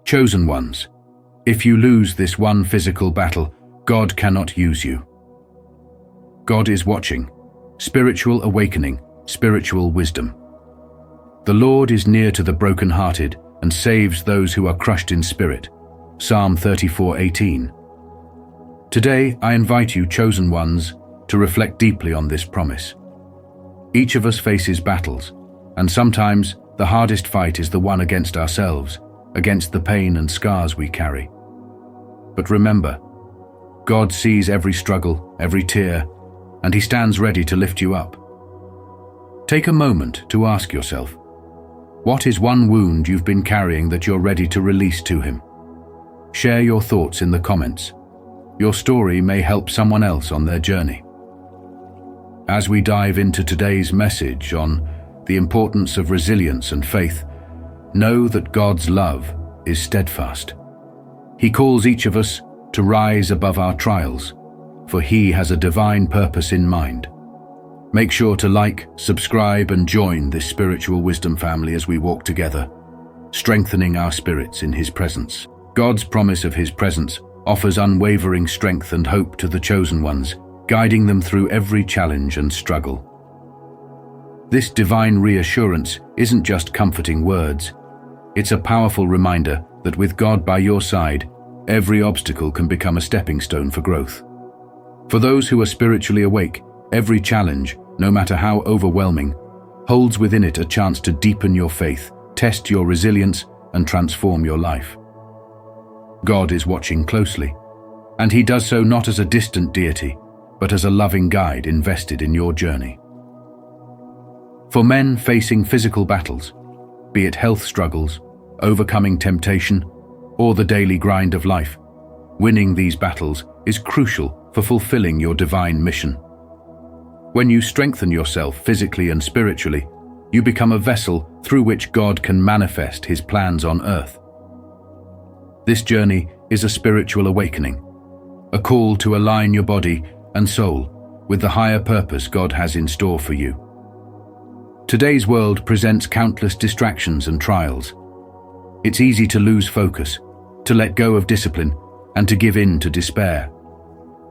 Chosen ones, if you lose this one physical battle, God cannot use you. God is watching. Spiritual awakening, spiritual wisdom. The Lord is near to the brokenhearted and saves those who are crushed in spirit. Psalm 34:18. Today, I invite you, chosen ones, to reflect deeply on this promise. Each of us faces battles, and sometimes the hardest fight is the one against ourselves, against the pain and scars we carry. But remember, God sees every struggle, every tear, and He stands ready to lift you up. Take a moment to ask yourself, what is one wound you've been carrying that you're ready to release to Him? Share your thoughts in the comments. Your story may help someone else on their journey. As we dive into today's message on the importance of resilience and faith, know that God's love is steadfast. He calls each of us to rise above our trials, for He has a divine purpose in mind. Make sure to like, subscribe, and join this spiritual wisdom family as we walk together, strengthening our spirits in His presence. God's promise of His presence offers unwavering strength and hope to the chosen ones, guiding them through every challenge and struggle. This divine reassurance isn't just comforting words. It's a powerful reminder that with God by your side, every obstacle can become a stepping stone for growth. For those who are spiritually awake, every challenge, no matter how overwhelming, holds within it a chance to deepen your faith, test your resilience, and transform your life. God is watching closely, and He does so not as a distant deity, but as a loving guide invested in your journey. For men facing physical battles, be it health struggles, overcoming temptation, or the daily grind of life, winning these battles is crucial for fulfilling your divine mission. When you strengthen yourself physically and spiritually, you become a vessel through which God can manifest His plans on earth. This journey is a spiritual awakening, a call to align your body and soul with the higher purpose God has in store for you. Today's world presents countless distractions and trials. It's easy to lose focus, to let go of discipline, and to give in to despair.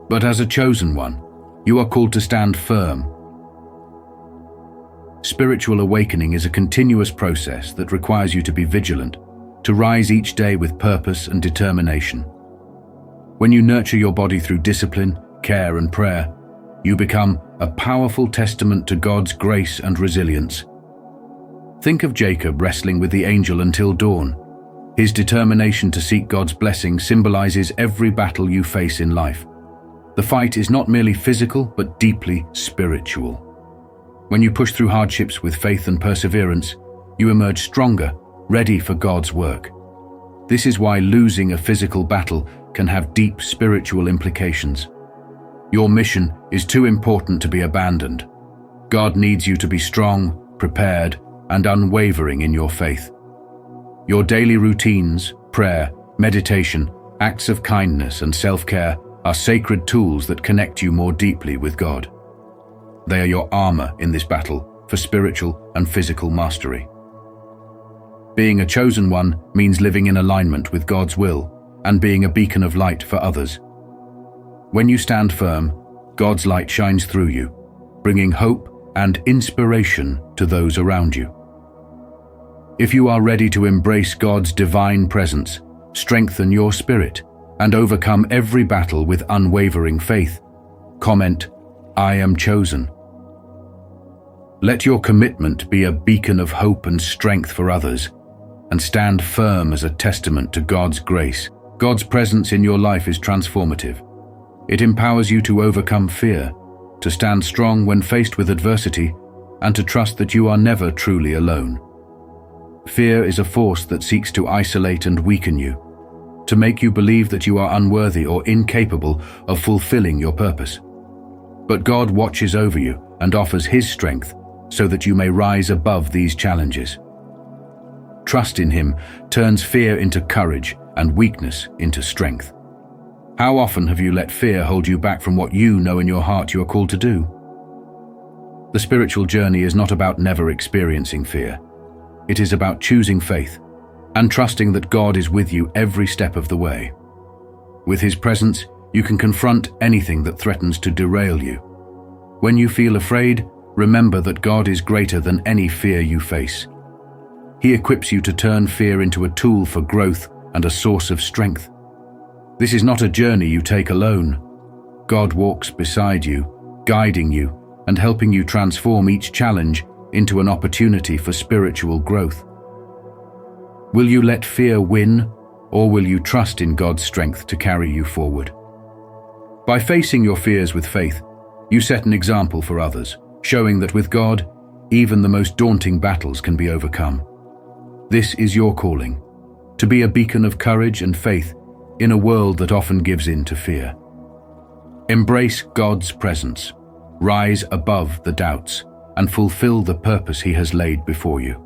But as a chosen one, you are called to stand firm. Spiritual awakening is a continuous process that requires you to be vigilant, to rise each day with purpose and determination. When you nurture your body through discipline, care, and prayer, you become a powerful testament to God's grace and resilience. Think of Jacob wrestling with the angel until dawn. His determination to seek God's blessing symbolizes every battle you face in life. The fight is not merely physical, but deeply spiritual. When you push through hardships with faith and perseverance, you emerge stronger, ready for God's work. This is why losing a physical battle can have deep spiritual implications. Your mission is too important to be abandoned. God needs you to be strong, prepared, and unwavering in your faith. Your daily routines, prayer, meditation, acts of kindness, and self-care are sacred tools that connect you more deeply with God. They are your armor in this battle for spiritual and physical mastery. Being a chosen one means living in alignment with God's will and being a beacon of light for others. When you stand firm, God's light shines through you, bringing hope and inspiration to those around you. If you are ready to embrace God's divine presence, strengthen your spirit, and overcome every battle with unwavering faith, comment, "I am chosen." Let your commitment be a beacon of hope and strength for others, and stand firm as a testament to God's grace. God's presence in your life is transformative. It empowers you to overcome fear, to stand strong when faced with adversity, and to trust that you are never truly alone. Fear is a force that seeks to isolate and weaken you, to make you believe that you are unworthy or incapable of fulfilling your purpose. But God watches over you and offers His strength so that you may rise above these challenges. Trust in Him turns fear into courage and weakness into strength. How often have you let fear hold you back from what you know in your heart you are called to do? The spiritual journey is not about never experiencing fear. It is about choosing faith and trusting that God is with you every step of the way. With His presence, you can confront anything that threatens to derail you. When you feel afraid, remember that God is greater than any fear you face. He equips you to turn fear into a tool for growth and a source of strength. This is not a journey you take alone. God walks beside you, guiding you and helping you transform each challenge into an opportunity for spiritual growth. Will you let fear win, or will you trust in God's strength to carry you forward? By facing your fears with faith, you set an example for others, showing that with God, even the most daunting battles can be overcome. This is your calling, to be a beacon of courage and faith in a world that often gives in to fear. Embrace God's presence, rise above the doubts, and fulfill the purpose He has laid before you.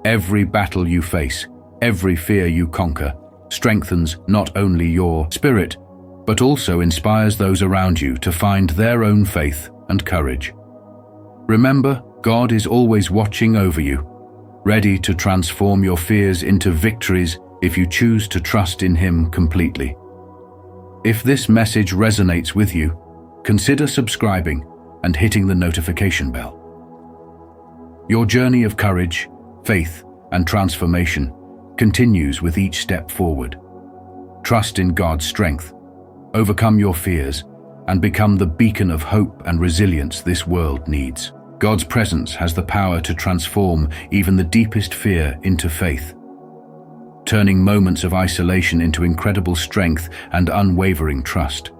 Every battle you face, every fear you conquer, strengthens not only your spirit, but also inspires those around you to find their own faith and courage. Remember, God is always watching over you, ready to transform your fears into victories if you choose to trust in Him completely. If this message resonates with you, consider subscribing and hitting the notification bell. Your journey of courage, faith, and transformation continues with each step forward. Trust in God's strength, overcome your fears, and become the beacon of hope and resilience this world needs. God's presence has the power to transform even the deepest fear into faith, turning moments of isolation into incredible strength and unwavering trust.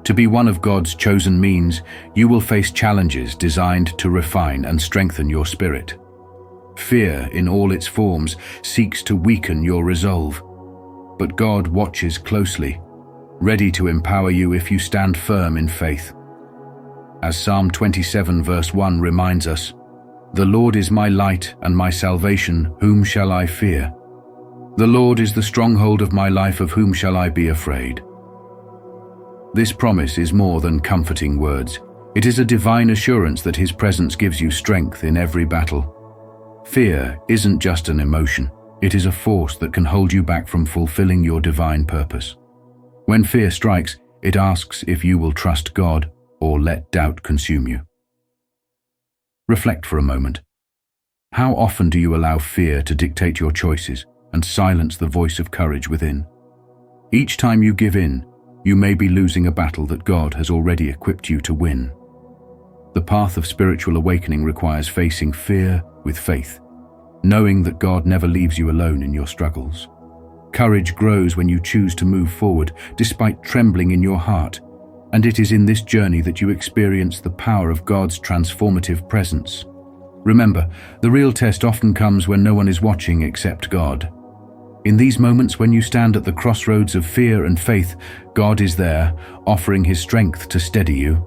To be one of God's chosen means, you will face challenges designed to refine and strengthen your spirit. Fear, in all its forms, seeks to weaken your resolve, but God watches closely, ready to empower you if you stand firm in faith. As Psalm 27 verse 1 reminds us, "The Lord is my light and my salvation, whom shall I fear? The Lord is the stronghold of my life, of whom shall I be afraid?" This promise is more than comforting words. It is a divine assurance that His presence gives you strength in every battle. Fear isn't just an emotion. It is a force that can hold you back from fulfilling your divine purpose. When fear strikes, it asks if you will trust God or let doubt consume you. Reflect for a moment. How often do you allow fear to dictate your choices and silence the voice of courage within? Each time you give in, you may be losing a battle that God has already equipped you to win. The path of spiritual awakening requires facing fear with faith, knowing that God never leaves you alone in your struggles. Courage grows when you choose to move forward despite trembling in your heart, and it is in this journey that you experience the power of God's transformative presence. Remember, the real test often comes when no one is watching except God. In these moments when you stand at the crossroads of fear and faith, God is there, offering His strength to steady you.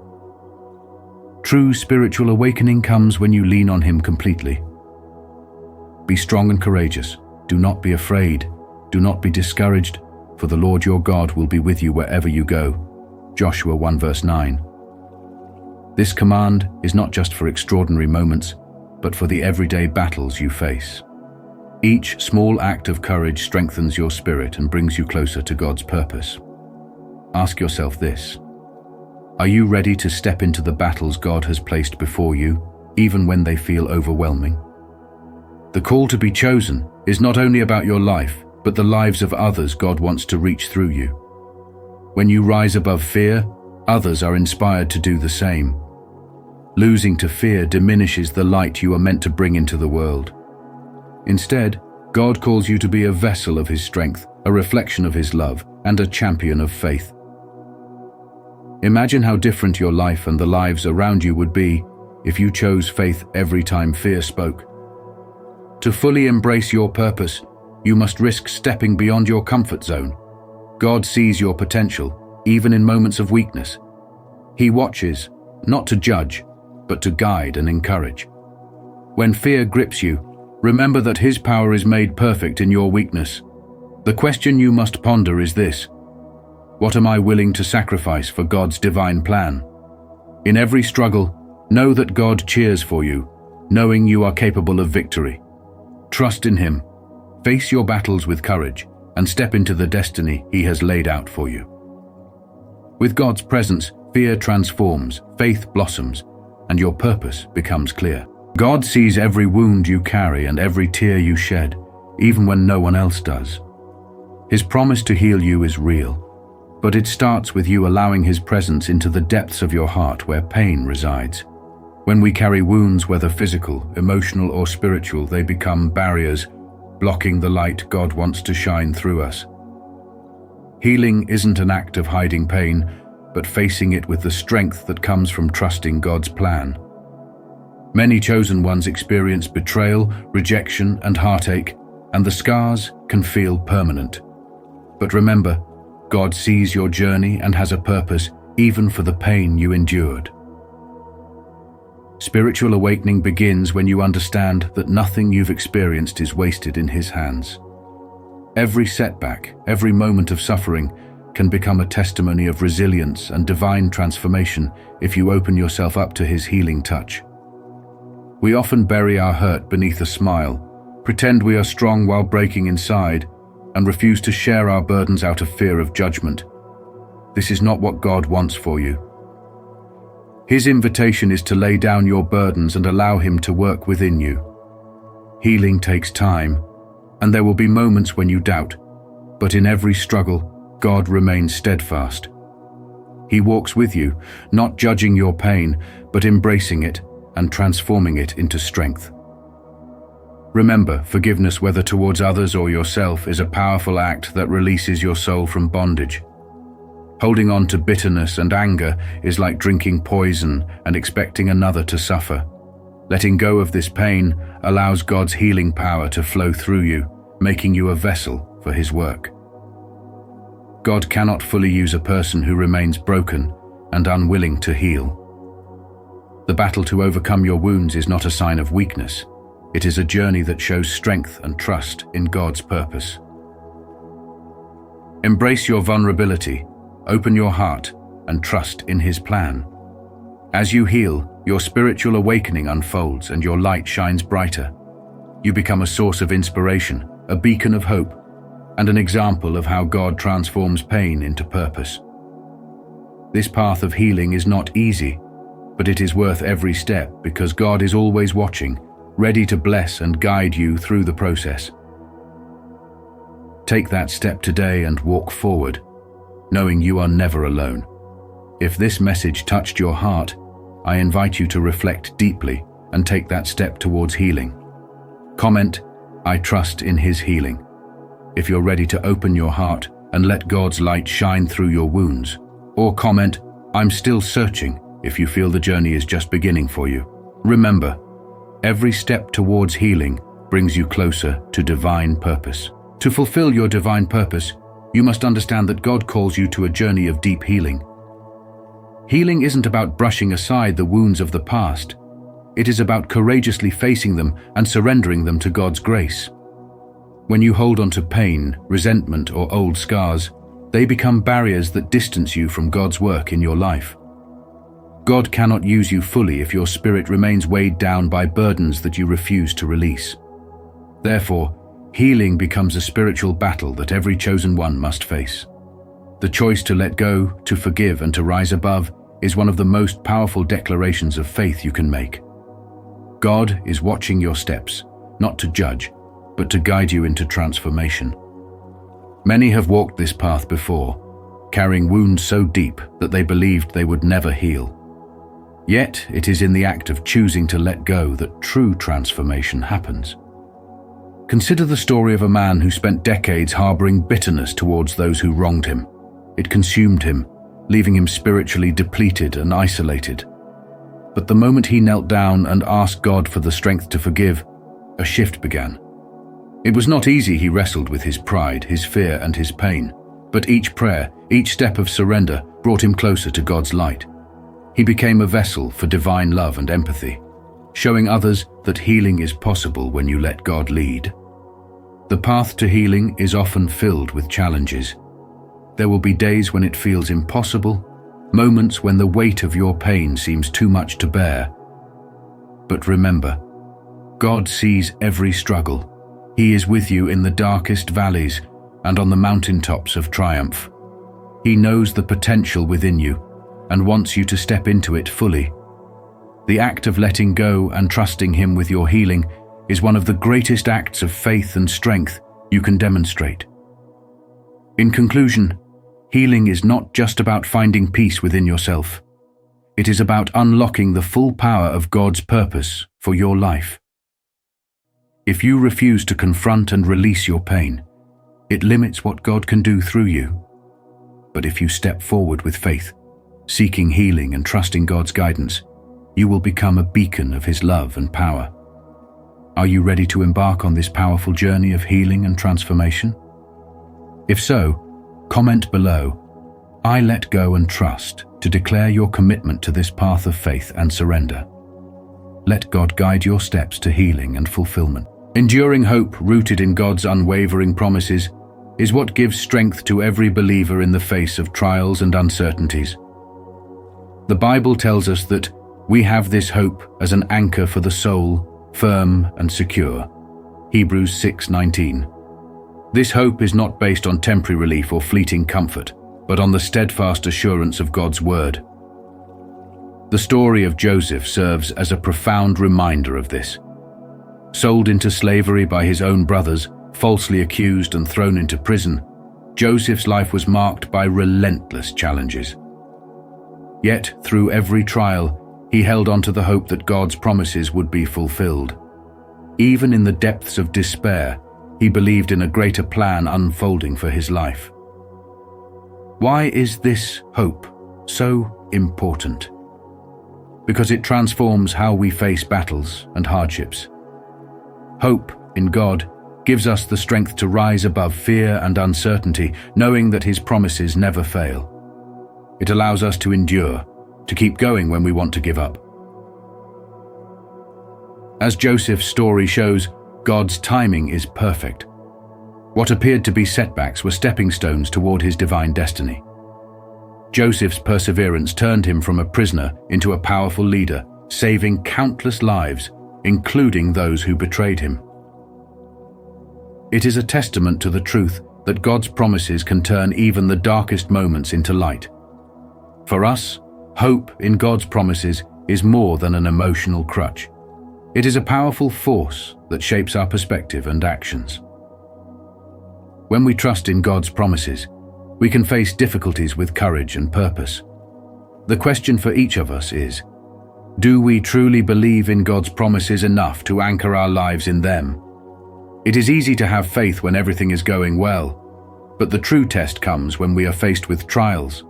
True spiritual awakening comes when you lean on Him completely. Be strong and courageous. Do not be afraid. Do not be discouraged, for the Lord your God will be with you wherever you go. Joshua 1 verse 9. This command is not just for extraordinary moments, but for the everyday battles you face. Each small act of courage strengthens your spirit and brings you closer to God's purpose. Ask yourself this: are you ready to step into the battles God has placed before you, even when they feel overwhelming? The call to be chosen is not only about your life, but the lives of others God wants to reach through you. When you rise above fear, others are inspired to do the same. Losing to fear diminishes the light you are meant to bring into the world. Instead, God calls you to be a vessel of His strength, a reflection of His love, and a champion of faith. Imagine how different your life and the lives around you would be if you chose faith every time fear spoke. To fully embrace your purpose, you must risk stepping beyond your comfort zone. God sees your potential, even in moments of weakness. He watches, not to judge, but to guide and encourage. When fear grips you, remember that His power is made perfect in your weakness. The question you must ponder is this: what am I willing to sacrifice for God's divine plan? In every struggle, know that God cheers for you, knowing you are capable of victory. Trust in Him, Face your battles with courage and step into the destiny He has laid out for you. With God's presence, fear transforms, faith blossoms, and your purpose becomes clear. God sees every wound you carry and every tear you shed, even when no one else does. His promise to heal you is real, but it starts with you allowing His presence into the depths of your heart where pain resides. When we carry wounds, whether physical, emotional, or spiritual, they become barriers, blocking the light God wants to shine through us. Healing isn't an act of hiding pain, but facing it with the strength that comes from trusting God's plan. Many chosen ones experience betrayal, rejection, and heartache, and the scars can feel permanent. But remember, God sees your journey and has a purpose even for the pain you endured. Spiritual awakening begins when you understand that nothing you've experienced is wasted in His hands. Every setback, every moment of suffering can become a testimony of resilience and divine transformation if you open yourself up to His healing touch. We often bury our hurt beneath a smile, pretend we are strong while breaking inside, and refuse to share our burdens out of fear of judgment. This is not what God wants for you. His invitation is to lay down your burdens and allow Him to work within you. Healing takes time, and there will be moments when you doubt, but in every struggle, God remains steadfast. He walks with you, not judging your pain, but embracing it and transforming it into strength. Remember, forgiveness, whether towards others or yourself, is a powerful act that releases your soul from bondage. Holding on to bitterness and anger is like drinking poison and expecting another to suffer. Letting go of this pain allows God's healing power to flow through you, making you a vessel for His work. God cannot fully use a person who remains broken and unwilling to heal. The battle to overcome your wounds is not a sign of weakness. It is a journey that shows strength and trust in God's purpose. Embrace your vulnerability, open your heart, and trust in His plan. As you heal, your spiritual awakening unfolds and your light shines brighter. You become a source of inspiration, a beacon of hope, and an example of how God transforms pain into purpose. This path of healing is not easy, but it is worth every step because God is always watching, ready to bless and guide you through the process. Take that step today and walk forward, knowing you are never alone. If this message touched your heart, I invite you to reflect deeply and take that step towards healing. Comment, "I trust in His healing," if you're ready to open your heart and let God's light shine through your wounds. Or comment, "I'm still searching," if you feel the journey is just beginning for you. Remember, every step towards healing brings you closer to divine purpose. To fulfill your divine purpose, you must understand that God calls you to a journey of deep healing. Healing isn't about brushing aside the wounds of the past. It is about courageously facing them and surrendering them to God's grace. When you hold on to pain, resentment, or old scars, they become barriers that distance you from God's work in your life. God cannot use you fully if your spirit remains weighed down by burdens that you refuse to release. Therefore, healing becomes a spiritual battle that every chosen one must face. The choice to let go, to forgive, and to rise above is one of the most powerful declarations of faith you can make. God is watching your steps, not to judge, but to guide you into transformation. Many have walked this path before, carrying wounds so deep that they believed they would never heal. Yet, it is in the act of choosing to let go that true transformation happens. Consider the story of a man who spent decades harboring bitterness towards those who wronged him. It consumed him, leaving him spiritually depleted and isolated. But the moment he knelt down and asked God for the strength to forgive, a shift began. It was not easy. He wrestled with his pride, his fear, and his pain. But each prayer, each step of surrender brought him closer to God's light. He became a vessel for divine love and empathy, showing others that healing is possible when you let God lead. The path to healing is often filled with challenges. There will be days when it feels impossible, moments when the weight of your pain seems too much to bear. But remember, God sees every struggle, He is with you in the darkest valleys and on the mountaintops of triumph. He knows the potential within you and wants you to step into it fully. The act of letting go and trusting Him with your healing is one of the greatest acts of faith and strength you can demonstrate. In conclusion, healing is not just about finding peace within yourself. It is about unlocking the full power of God's purpose for your life. If you refuse to confront and release your pain, it limits what God can do through you. But if you step forward with faith, seeking healing and trusting God's guidance, you will become a beacon of His love and power. Are you ready to embark on this powerful journey of healing and transformation? If so, comment below, "I let go and trust," to declare your commitment to this path of faith and surrender. Let God guide your steps to healing and fulfillment. Enduring hope rooted in God's unwavering promises is what gives strength to every believer in the face of trials and uncertainties. The Bible tells us that we have this hope as an anchor for the soul, firm and secure. Hebrews 6:19. This hope is not based on temporary relief or fleeting comfort, but on the steadfast assurance of God's word. The story of Joseph serves as a profound reminder of this. Sold into slavery by his own brothers, falsely accused and thrown into prison, Joseph's life was marked by relentless challenges. Yet, through every trial, he held on to the hope that God's promises would be fulfilled. Even in the depths of despair, he believed in a greater plan unfolding for his life. Why is this hope so important? Because it transforms how we face battles and hardships. Hope in God gives us the strength to rise above fear and uncertainty, knowing that His promises never fail. It allows us to endure, to keep going when we want to give up. As Joseph's story shows, God's timing is perfect. What appeared to be setbacks were stepping stones toward his divine destiny. Joseph's perseverance turned him from a prisoner into a powerful leader, saving countless lives, including those who betrayed him. It is a testament to the truth that God's promises can turn even the darkest moments into light. For us, hope in God's promises is more than an emotional crutch. It is a powerful force that shapes our perspective and actions. When we trust in God's promises, we can face difficulties with courage and purpose. The question for each of us is, do we truly believe in God's promises enough to anchor our lives in them? It is easy to have faith when everything is going well, but the true test comes when we are faced with trials.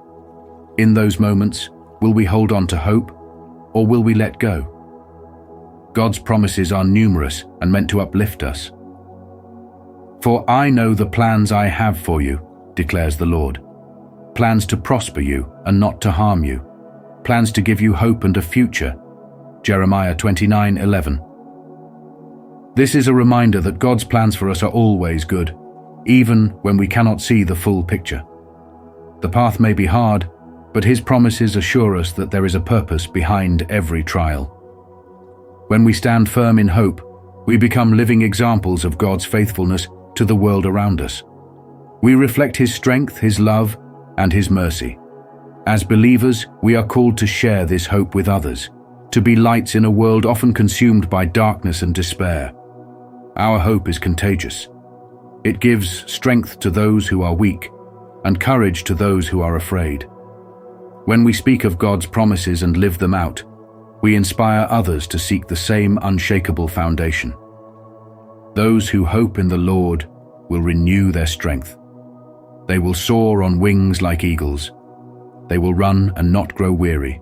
In those moments, will we hold on to hope, or will we let go? God's promises are numerous and meant to uplift us. "For I know the plans I have for you," declares the Lord. "Plans to prosper you and not to harm you. Plans to give you hope and a future." Jeremiah 29:11. This is a reminder that God's plans for us are always good, even when we cannot see the full picture. The path may be hard, but His promises assure us that there is a purpose behind every trial. When we stand firm in hope, we become living examples of God's faithfulness to the world around us. We reflect His strength, His love, and His mercy. As believers, we are called to share this hope with others, to be lights in a world often consumed by darkness and despair. Our hope is contagious. It gives strength to those who are weak and courage to those who are afraid. When we speak of God's promises and live them out, we inspire others to seek the same unshakable foundation. Those who hope in the Lord will renew their strength. They will soar on wings like eagles. They will run and not grow weary.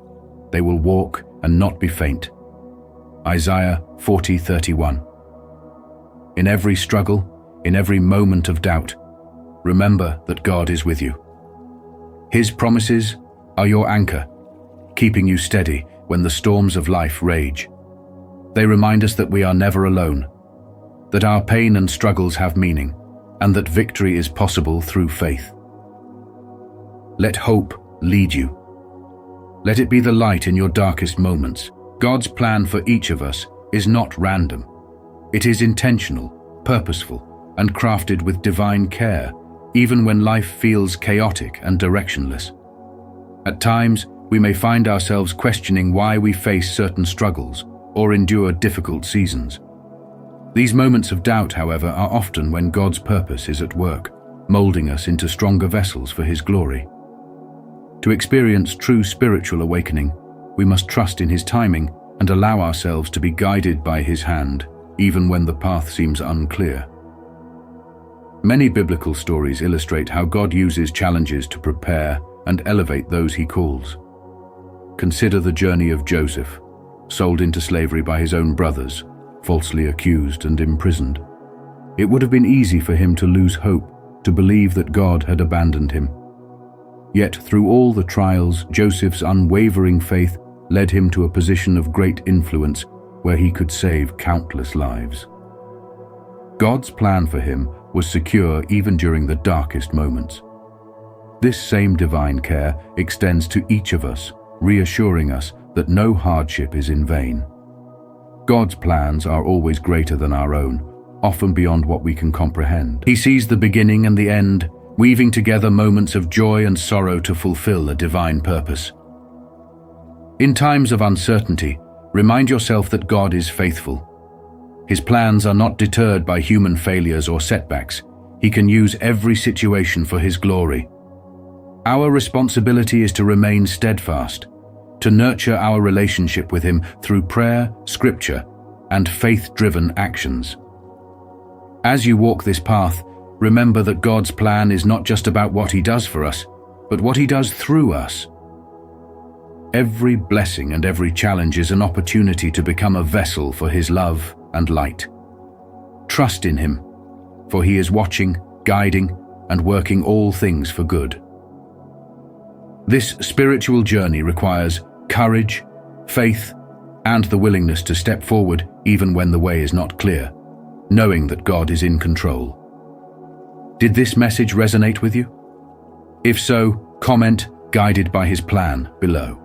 They will walk and not be faint. Isaiah 40:31. In every struggle, in every moment of doubt, remember that God is with you. His promises are your anchor, keeping you steady when the storms of life rage. They remind us that we are never alone, that our pain and struggles have meaning, and that victory is possible through faith. Let hope lead you. Let it be the light in your darkest moments. God's plan for each of us is not random. It is intentional, purposeful, and crafted with divine care, even when life feels chaotic and directionless. At times, we may find ourselves questioning why we face certain struggles or endure difficult seasons. These moments of doubt, however, are often when God's purpose is at work, molding us into stronger vessels for His glory. To experience true spiritual awakening, we must trust in His timing and allow ourselves to be guided by His hand, even when the path seems unclear. Many biblical stories illustrate how God uses challenges to prepare and elevate those He calls. Consider the journey of Joseph, sold into slavery by his own brothers, falsely accused and imprisoned. It would have been easy for him to lose hope, to believe that God had abandoned him. Yet through all the trials, Joseph's unwavering faith led him to a position of great influence where he could save countless lives. God's plan for him was secure even during the darkest moments. This same divine care extends to each of us, reassuring us that no hardship is in vain. God's plans are always greater than our own, often beyond what we can comprehend. He sees the beginning and the end, weaving together moments of joy and sorrow to fulfill a divine purpose. In times of uncertainty, remind yourself that God is faithful. His plans are not deterred by human failures or setbacks. He can use every situation for His glory. Our responsibility is to remain steadfast, to nurture our relationship with Him through prayer, scripture, and faith-driven actions. As you walk this path, remember that God's plan is not just about what He does for us, but what He does through us. Every blessing and every challenge is an opportunity to become a vessel for His love and light. Trust in Him, for He is watching, guiding, and working all things for good. This spiritual journey requires courage, faith, and the willingness to step forward even when the way is not clear, knowing that God is in control. Did this message resonate with you? If so, comment "Guided by His plan" below.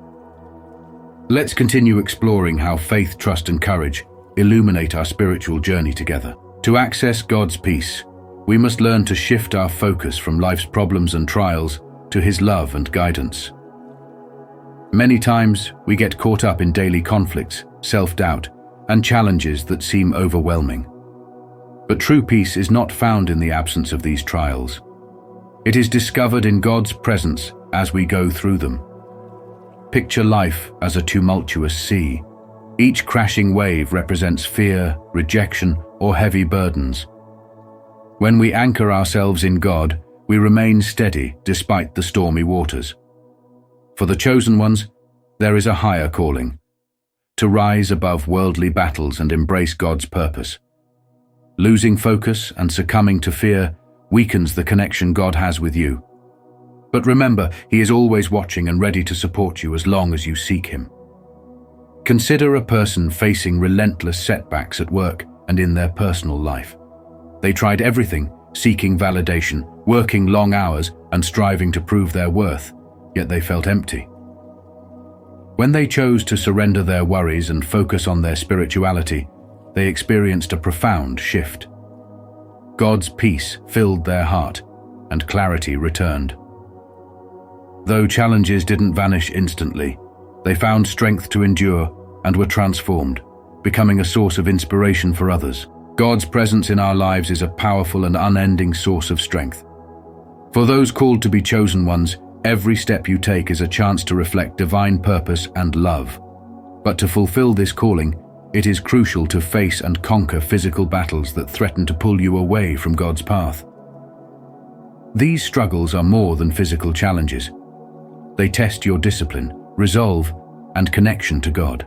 Let's continue exploring how faith, trust, and courage illuminate our spiritual journey together. To access God's peace, we must learn to shift our focus from life's problems and trials to His love and guidance. Many times, we get caught up in daily conflicts, self-doubt, and challenges that seem overwhelming. But true peace is not found in the absence of these trials. It is discovered in God's presence as we go through them. Picture life as a tumultuous sea. Each crashing wave represents fear, rejection, or heavy burdens. When we anchor ourselves in God, we remain steady despite the stormy waters. For the chosen ones, there is a higher calling: to rise above worldly battles and embrace God's purpose. Losing focus and succumbing to fear weakens the connection God has with you. But remember, He is always watching and ready to support you as long as you seek Him. Consider a person facing relentless setbacks at work and in their personal life. They tried everything, seeking validation, working long hours, and striving to prove their worth, yet they felt empty. When they chose to surrender their worries and focus on their spirituality, they experienced a profound shift. God's peace filled their heart, and clarity returned. Though challenges didn't vanish instantly, they found strength to endure and were transformed, becoming a source of inspiration for others. God's presence in our lives is a powerful and unending source of strength. For those called to be chosen ones, every step you take is a chance to reflect divine purpose and love. But to fulfill this calling, it is crucial to face and conquer physical battles that threaten to pull you away from God's path. These struggles are more than physical challenges. They test your discipline, resolve, and connection to God.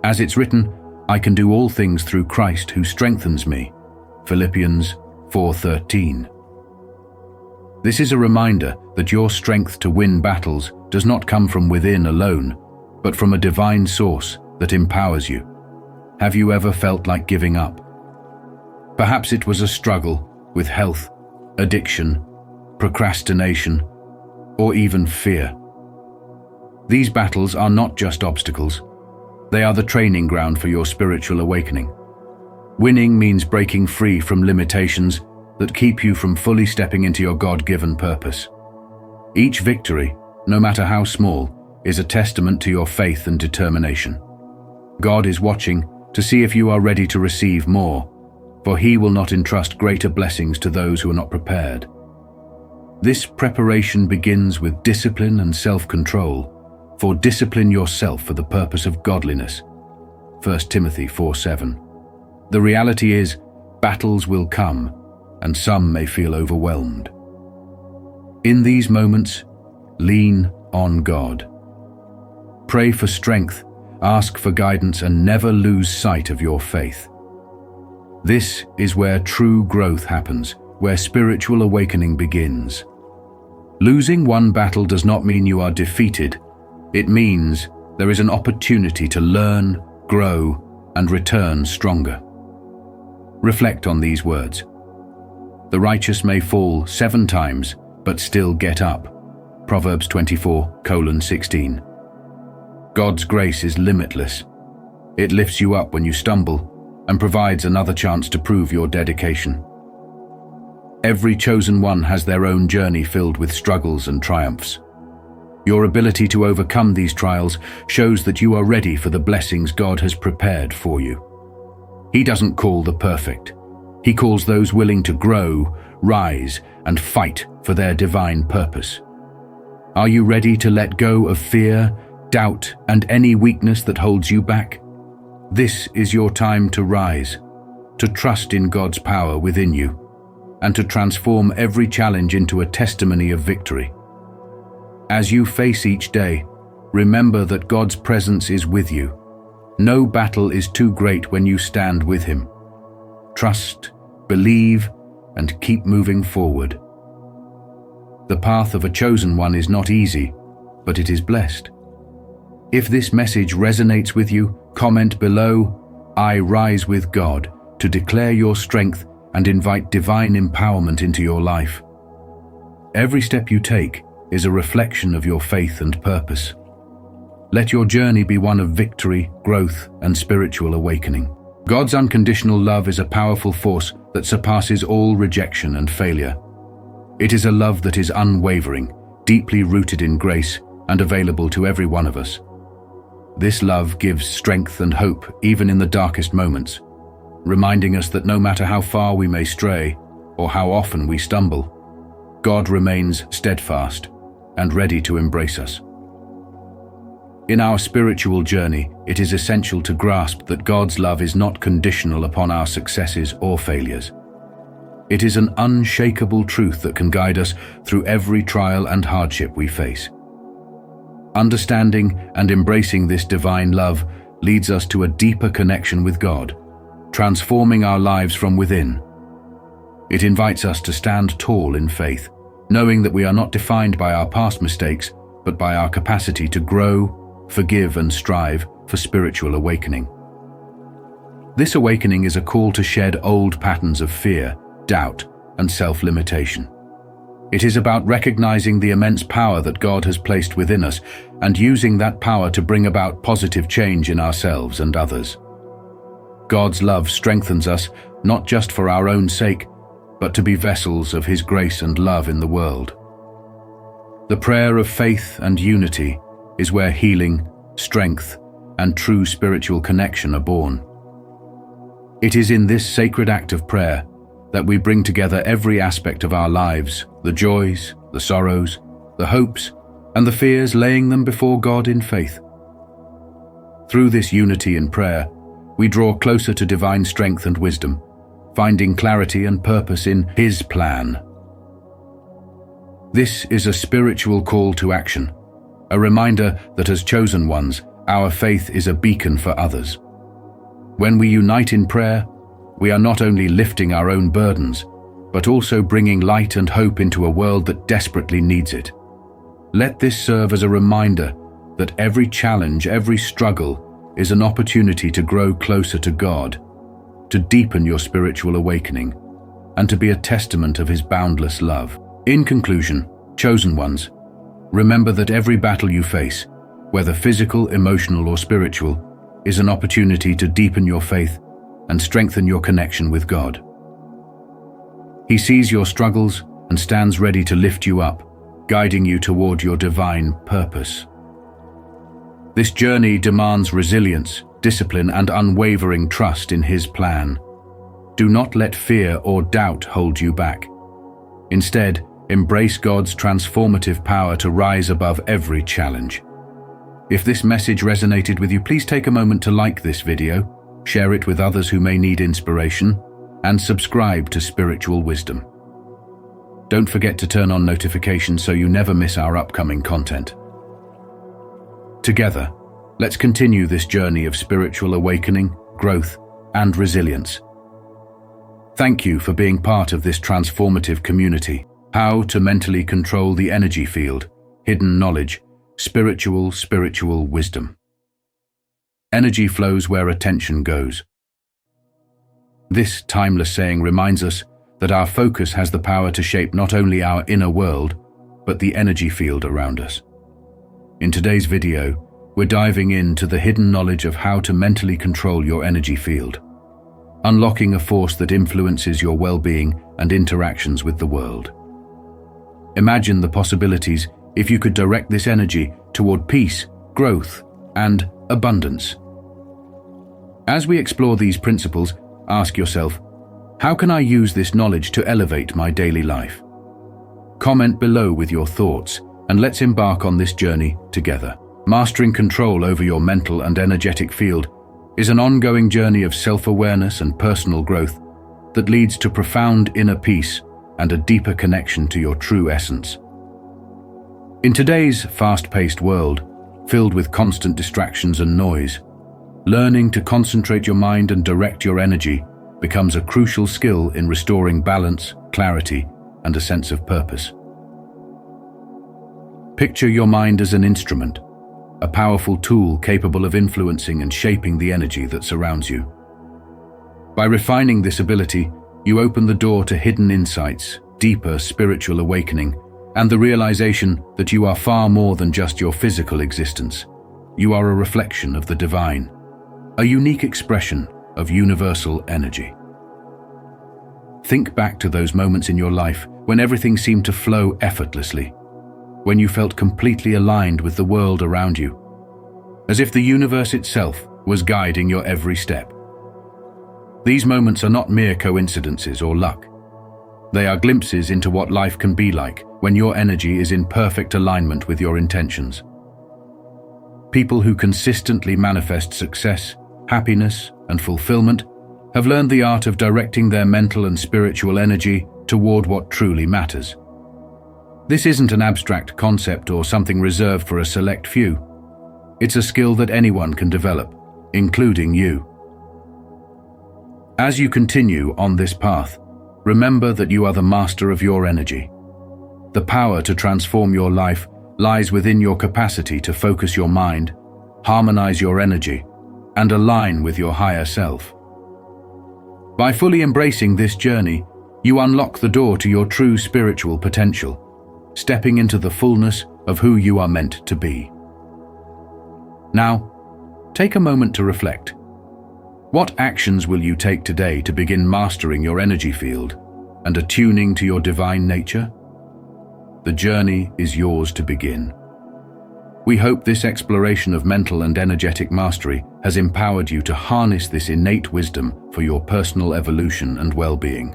As it's written, "I can do all things through Christ who strengthens me." Philippians 4:13. This is a reminder that your strength to win battles does not come from within alone, but from a divine source that empowers you. Have you ever felt like giving up? Perhaps it was a struggle with health, addiction, procrastination, or even fear. These battles are not just obstacles. They are the training ground for your spiritual awakening. Winning means breaking free from limitations that keep you from fully stepping into your God-given purpose. Each victory, no matter how small, is a testament to your faith and determination. God is watching to see if you are ready to receive more, for He will not entrust greater blessings to those who are not prepared. This preparation begins with discipline and self-control, for discipline yourself for the purpose of godliness. 1 Timothy 4:7. The reality is, battles will come, and some may feel overwhelmed. In these moments, lean on God. Pray for strength, ask for guidance, and never lose sight of your faith. This is where true growth happens, where spiritual awakening begins. Losing one battle does not mean you are defeated. It means there is an opportunity to learn, grow, and return stronger. Reflect on these words. The righteous may fall 7 times, but still get up. Proverbs 24:16. God's grace is limitless. It lifts you up when you stumble and provides another chance to prove your dedication. Every chosen one has their own journey filled with struggles and triumphs. Your ability to overcome these trials shows that you are ready for the blessings God has prepared for you. He doesn't call the perfect. He calls those willing to grow, rise, and fight for their divine purpose. Are you ready to let go of fear, doubt, and any weakness that holds you back? This is your time to rise, to trust in God's power within you, and to transform every challenge into a testimony of victory. As you face each day, remember that God's presence is with you. No battle is too great when you stand with Him. Trust, believe, and keep moving forward. The path of a chosen one is not easy, but it is blessed. If this message resonates with you, comment below, "I rise with God," to declare your strength and invite divine empowerment into your life. Every step you take is a reflection of your faith and purpose. Let your journey be one of victory, growth, and spiritual awakening. God's unconditional love is a powerful force that surpasses all rejection and failure. It is a love that is unwavering, deeply rooted in grace, and available to every one of us. This love gives strength and hope even in the darkest moments, reminding us that no matter how far we may stray or how often we stumble, God remains steadfast and ready to embrace us. In our spiritual journey, it is essential to grasp that God's love is not conditional upon our successes or failures. It is an unshakable truth that can guide us through every trial and hardship we face. Understanding and embracing this divine love leads us to a deeper connection with God, transforming our lives from within. It invites us to stand tall in faith, knowing that we are not defined by our past mistakes, but by our capacity to grow, forgive, and strive for spiritual awakening. This awakening is a call to shed old patterns of fear, doubt, and self-limitation. It is about recognizing the immense power that God has placed within us and using that power to bring about positive change in ourselves and others. God's love strengthens us not just for our own sake, but to be vessels of His grace and love in the world. The prayer of faith and unity is where healing, strength, and true spiritual connection are born. It is in this sacred act of prayer that we bring together every aspect of our lives, the joys, the sorrows, the hopes, and the fears, laying them before God in faith. Through this unity in prayer, we draw closer to divine strength and wisdom, finding clarity and purpose in His plan. This is a spiritual call to action, a reminder that as chosen ones, our faith is a beacon for others. When we unite in prayer, we are not only lifting our own burdens, but also bringing light and hope into a world that desperately needs it. Let this serve as a reminder that every challenge, every struggle is an opportunity to grow closer to God, to deepen your spiritual awakening, and to be a testament of His boundless love. In conclusion, chosen ones, remember that every battle you face, whether physical, emotional, or spiritual, is an opportunity to deepen your faith, and strengthen your connection with God. He sees your struggles and stands ready to lift you up, guiding you toward your divine purpose. This journey demands resilience, discipline, and unwavering trust in His plan. Do not let fear or doubt hold you back. Instead, embrace God's transformative power to rise above every challenge. If this message resonated with you, please take a moment to like this video, share it with others who may need inspiration, and subscribe to Spiritual Wisdom. Don't forget to turn on notifications so you never miss our upcoming content. Together, let's continue this journey of spiritual awakening, growth, and resilience. Thank you for being part of this transformative community. How to mentally control the energy field, hidden knowledge, spiritual wisdom. Energy flows where attention goes. This timeless saying reminds us that our focus has the power to shape not only our inner world, but the energy field around us. In today's video, we're diving into the hidden knowledge of how to mentally control your energy field, unlocking a force that influences your well-being and interactions with the world. Imagine the possibilities if you could direct this energy toward peace, growth, and abundance. As we explore these principles, ask yourself, how can I use this knowledge to elevate my daily life? Comment below with your thoughts, and let's embark on this journey together. Mastering control over your mental and energetic field is an ongoing journey of self-awareness and personal growth that leads to profound inner peace and a deeper connection to your true essence. In today's fast-paced world, filled with constant distractions and noise, learning to concentrate your mind and direct your energy becomes a crucial skill in restoring balance, clarity, and a sense of purpose. Picture your mind as an instrument, a powerful tool capable of influencing and shaping the energy that surrounds you. By refining this ability, you open the door to hidden insights, deeper spiritual awakening, and the realization that you are far more than just your physical existence. You are a reflection of the divine, a unique expression of universal energy. Think back to those moments in your life when everything seemed to flow effortlessly, when you felt completely aligned with the world around you, as if the universe itself was guiding your every step. These moments are not mere coincidences or luck. They are glimpses into what life can be like when your energy is in perfect alignment with your intentions. People who consistently manifest success, happiness, and fulfillment have learned the art of directing their mental and spiritual energy toward what truly matters. This isn't an abstract concept or something reserved for a select few. It's a skill that anyone can develop, including you. As you continue on this path, remember that you are the master of your energy. The power to transform your life lies within your capacity to focus your mind, harmonize your energy, and align with your higher self. By fully embracing this journey, you unlock the door to your true spiritual potential, stepping into the fullness of who you are meant to be. Now, take a moment to reflect. What actions will you take today to begin mastering your energy field and attuning to your divine nature? The journey is yours to begin. We hope this exploration of mental and energetic mastery has empowered you to harness this innate wisdom for your personal evolution and well-being.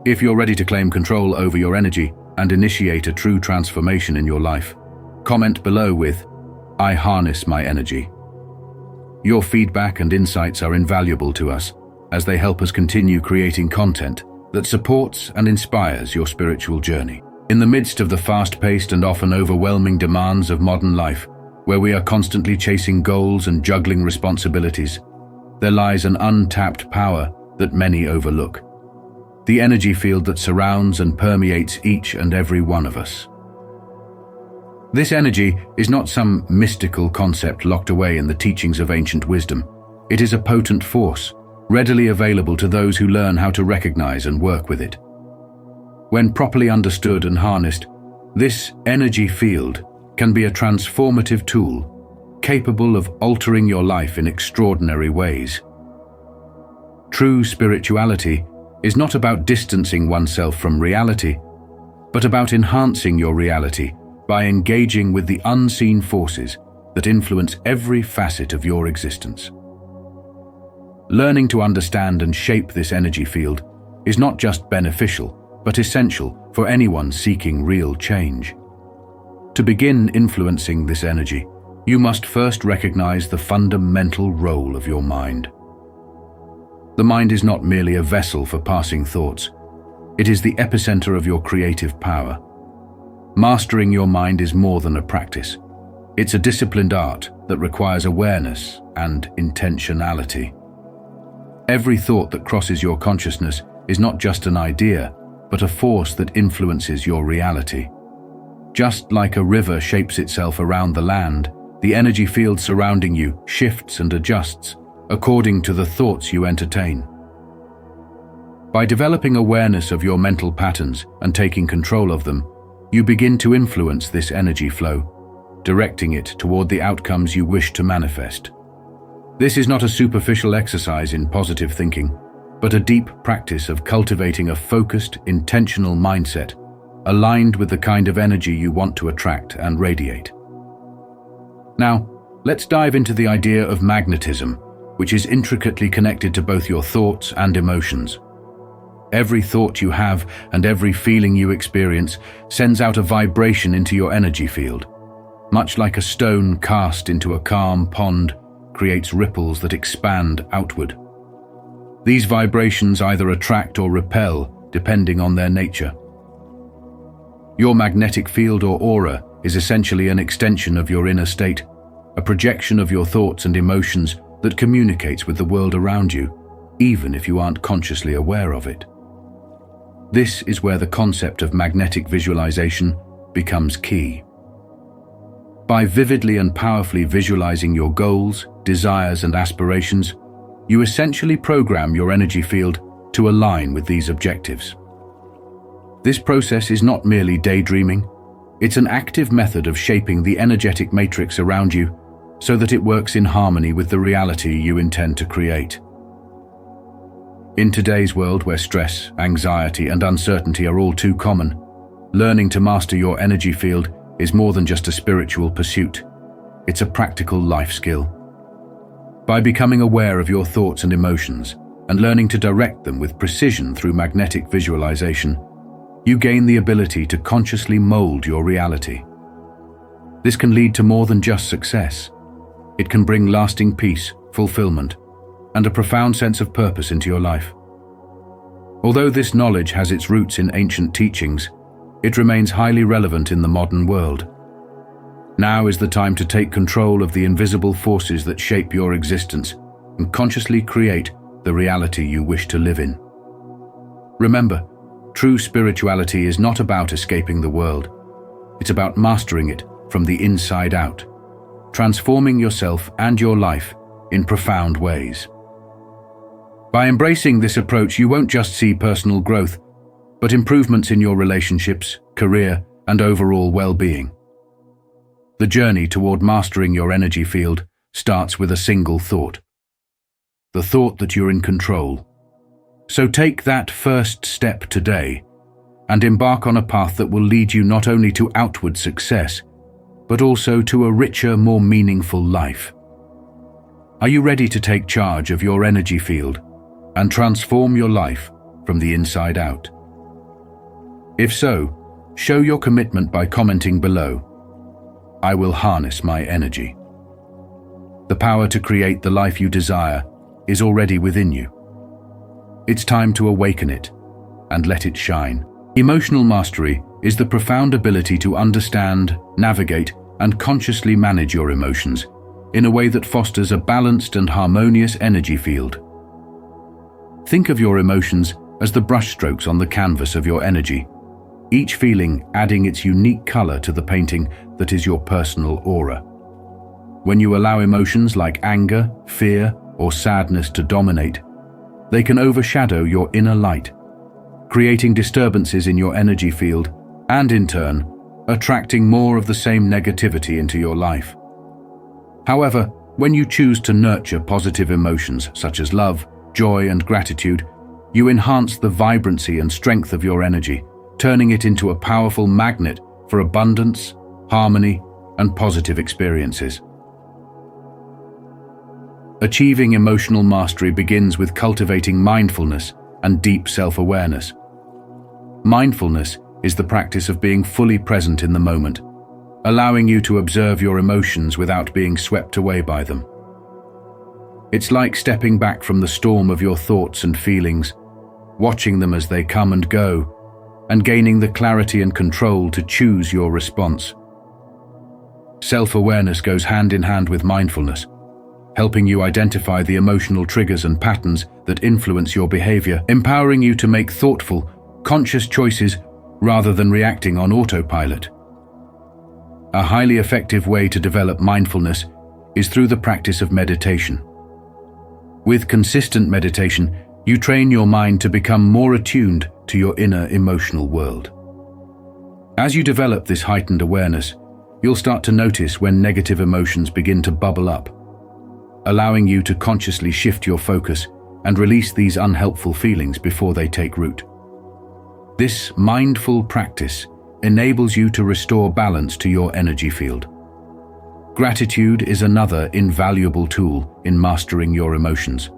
If you're ready to claim control over your energy and initiate a true transformation in your life, comment below with, "I harness my energy." Your feedback and insights are invaluable to us as they help us continue creating content that supports and inspires your spiritual journey. In the midst of the fast-paced and often overwhelming demands of modern life, where we are constantly chasing goals and juggling responsibilities, there lies an untapped power that many overlook. The energy field that surrounds and permeates each and every one of us. This energy is not some mystical concept locked away in the teachings of ancient wisdom. It is a potent force, readily available to those who learn how to recognize and work with it. When properly understood and harnessed, this energy field can be a transformative tool, capable of altering your life in extraordinary ways. True spirituality is not about distancing oneself from reality, but about enhancing your reality by engaging with the unseen forces that influence every facet of your existence. Learning to understand and shape this energy field is not just beneficial, but essential for anyone seeking real change. To begin influencing this energy, you must first recognize the fundamental role of your mind. The mind is not merely a vessel for passing thoughts. It is the epicenter of your creative power. Mastering your mind is more than a practice. It's a disciplined art that requires awareness and intentionality. Every thought that crosses your consciousness is not just an idea, but a force that influences your reality. Just like a river shapes itself around the land, the energy field surrounding you shifts and adjusts according to the thoughts you entertain. By developing awareness of your mental patterns and taking control of them, you begin to influence this energy flow, directing it toward the outcomes you wish to manifest. This is not a superficial exercise in positive thinking, but a deep practice of cultivating a focused, intentional mindset, aligned with the kind of energy you want to attract and radiate. Now, let's dive into the idea of magnetism, which is intricately connected to both your thoughts and emotions. Every thought you have and every feeling you experience sends out a vibration into your energy field. Much like a stone cast into a calm pond creates ripples that expand outward. These vibrations either attract or repel, depending on their nature. Your magnetic field or aura is essentially an extension of your inner state, a projection of your thoughts and emotions that communicates with the world around you, even if you aren't consciously aware of it. This is where the concept of magnetic visualization becomes key. By vividly and powerfully visualizing your goals, desires, and aspirations, you essentially program your energy field to align with these objectives. This process is not merely daydreaming, it's an active method of shaping the energetic matrix around you so that it works in harmony with the reality you intend to create. In today's world where stress, anxiety, and uncertainty are all too common, learning to master your energy field is more than just a spiritual pursuit. It's a practical life skill. By becoming aware of your thoughts and emotions and learning to direct them with precision through magnetic visualization, you gain the ability to consciously mold your reality. This can lead to more than just success. It can bring lasting peace, fulfillment, and a profound sense of purpose into your life. Although this knowledge has its roots in ancient teachings, it remains highly relevant in the modern world. Now is the time to take control of the invisible forces that shape your existence and consciously create the reality you wish to live in. Remember, true spirituality is not about escaping the world. It's about mastering it from the inside out, transforming yourself and your life in profound ways. By embracing this approach, you won't just see personal growth, but improvements in your relationships, career, and overall well-being. The journey toward mastering your energy field starts with a single thought. The thought that you're in control. So take that first step today and embark on a path that will lead you not only to outward success, but also to a richer, more meaningful life. Are you ready to take charge of your energy field and transform your life from the inside out? If so, show your commitment by commenting below. I will harness my energy. The power to create the life you desire is already within you. It's time to awaken it and let it shine. Emotional mastery is the profound ability to understand, navigate, and consciously manage your emotions in a way that fosters a balanced and harmonious energy field. Think of your emotions as the brushstrokes on the canvas of your energy, each feeling adding its unique color to the painting that is your personal aura. When you allow emotions like anger, fear, or sadness to dominate, they can overshadow your inner light, creating disturbances in your energy field and, in turn, attracting more of the same negativity into your life. However, when you choose to nurture positive emotions such as love, joy, and gratitude, you enhance the vibrancy and strength of your energy, turning it into a powerful magnet for abundance, harmony, and positive experiences. Achieving emotional mastery begins with cultivating mindfulness and deep self-awareness. Mindfulness is the practice of being fully present in the moment, allowing you to observe your emotions without being swept away by them. It's like stepping back from the storm of your thoughts and feelings, watching them as they come and go, and gaining the clarity and control to choose your response. Self-awareness goes hand in hand with mindfulness, helping you identify the emotional triggers and patterns that influence your behavior, empowering you to make thoughtful, conscious choices rather than reacting on autopilot. A highly effective way to develop mindfulness is through the practice of meditation. With consistent meditation, you train your mind to become more attuned to your inner emotional world. As you develop this heightened awareness, you'll start to notice when negative emotions begin to bubble up, allowing you to consciously shift your focus and release these unhelpful feelings before they take root. This mindful practice enables you to restore balance to your energy field. Gratitude is another invaluable tool in mastering your emotions.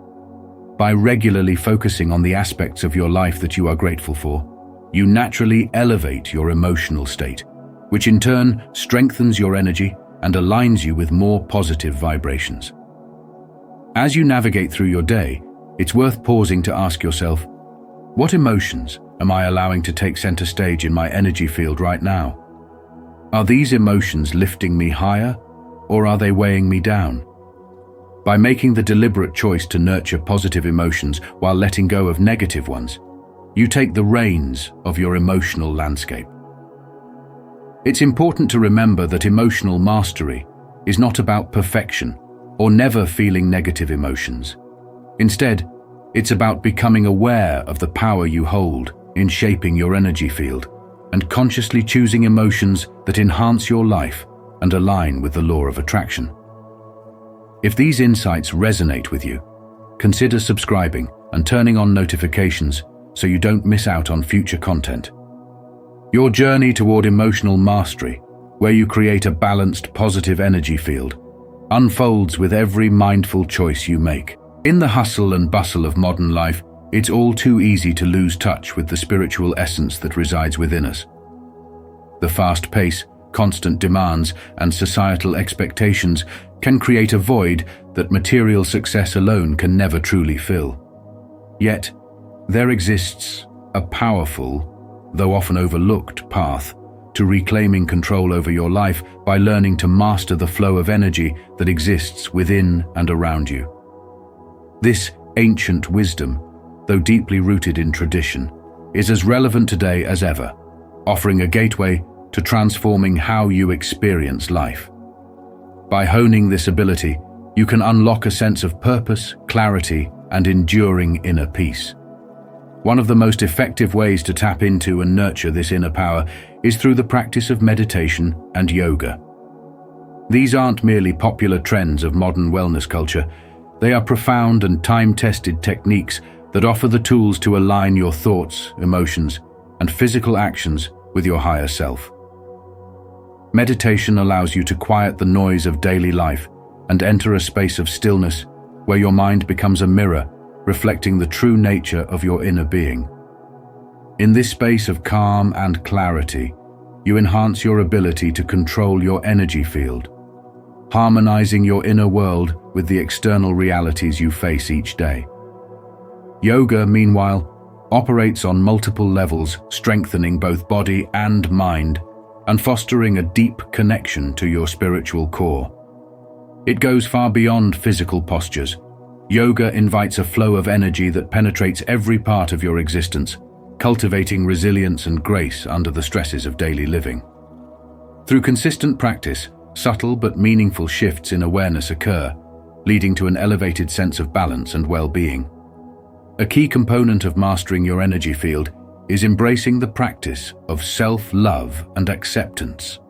By regularly focusing on the aspects of your life that you are grateful for, you naturally elevate your emotional state, which in turn strengthens your energy and aligns you with more positive vibrations. As you navigate through your day, it's worth pausing to ask yourself, what emotions am I allowing to take center stage in my energy field right now? Are these emotions lifting me higher, or are they weighing me down? By making the deliberate choice to nurture positive emotions while letting go of negative ones, you take the reins of your emotional landscape. It's important to remember that emotional mastery is not about perfection or never feeling negative emotions. Instead, it's about becoming aware of the power you hold in shaping your energy field and consciously choosing emotions that enhance your life and align with the law of attraction. If these insights resonate with you, consider subscribing and turning on notifications so you don't miss out on future content. Your journey toward emotional mastery, where you create a balanced, positive energy field, unfolds with every mindful choice you make. In the hustle and bustle of modern life, it's all too easy to lose touch with the spiritual essence that resides within us. The fast pace, constant demands, and societal expectations can create a void that material success alone can never truly fill. Yet, there exists a powerful, though often overlooked, path to reclaiming control over your life by learning to master the flow of energy that exists within and around you. This ancient wisdom, though deeply rooted in tradition, is as relevant today as ever, offering a gateway to transforming how you experience life. By honing this ability, you can unlock a sense of purpose, clarity, and enduring inner peace. One of the most effective ways to tap into and nurture this inner power is through the practice of meditation and yoga. These aren't merely popular trends of modern wellness culture. They are profound and time-tested techniques that offer the tools to align your thoughts, emotions, and physical actions with your higher self. Meditation allows you to quiet the noise of daily life and enter a space of stillness where your mind becomes a mirror, reflecting the true nature of your inner being. In this space of calm and clarity, you enhance your ability to control your energy field, harmonizing your inner world with the external realities you face each day. Yoga, meanwhile, operates on multiple levels, strengthening both body and mind, and fostering a deep connection to your spiritual core. It goes far beyond physical postures. Yoga invites a flow of energy that penetrates every part of your existence, cultivating resilience and grace under the stresses of daily living. Through consistent practice, subtle but meaningful shifts in awareness occur, leading to an elevated sense of balance and well-being. A key component of mastering your energy field is embracing the practice of self-love and acceptance.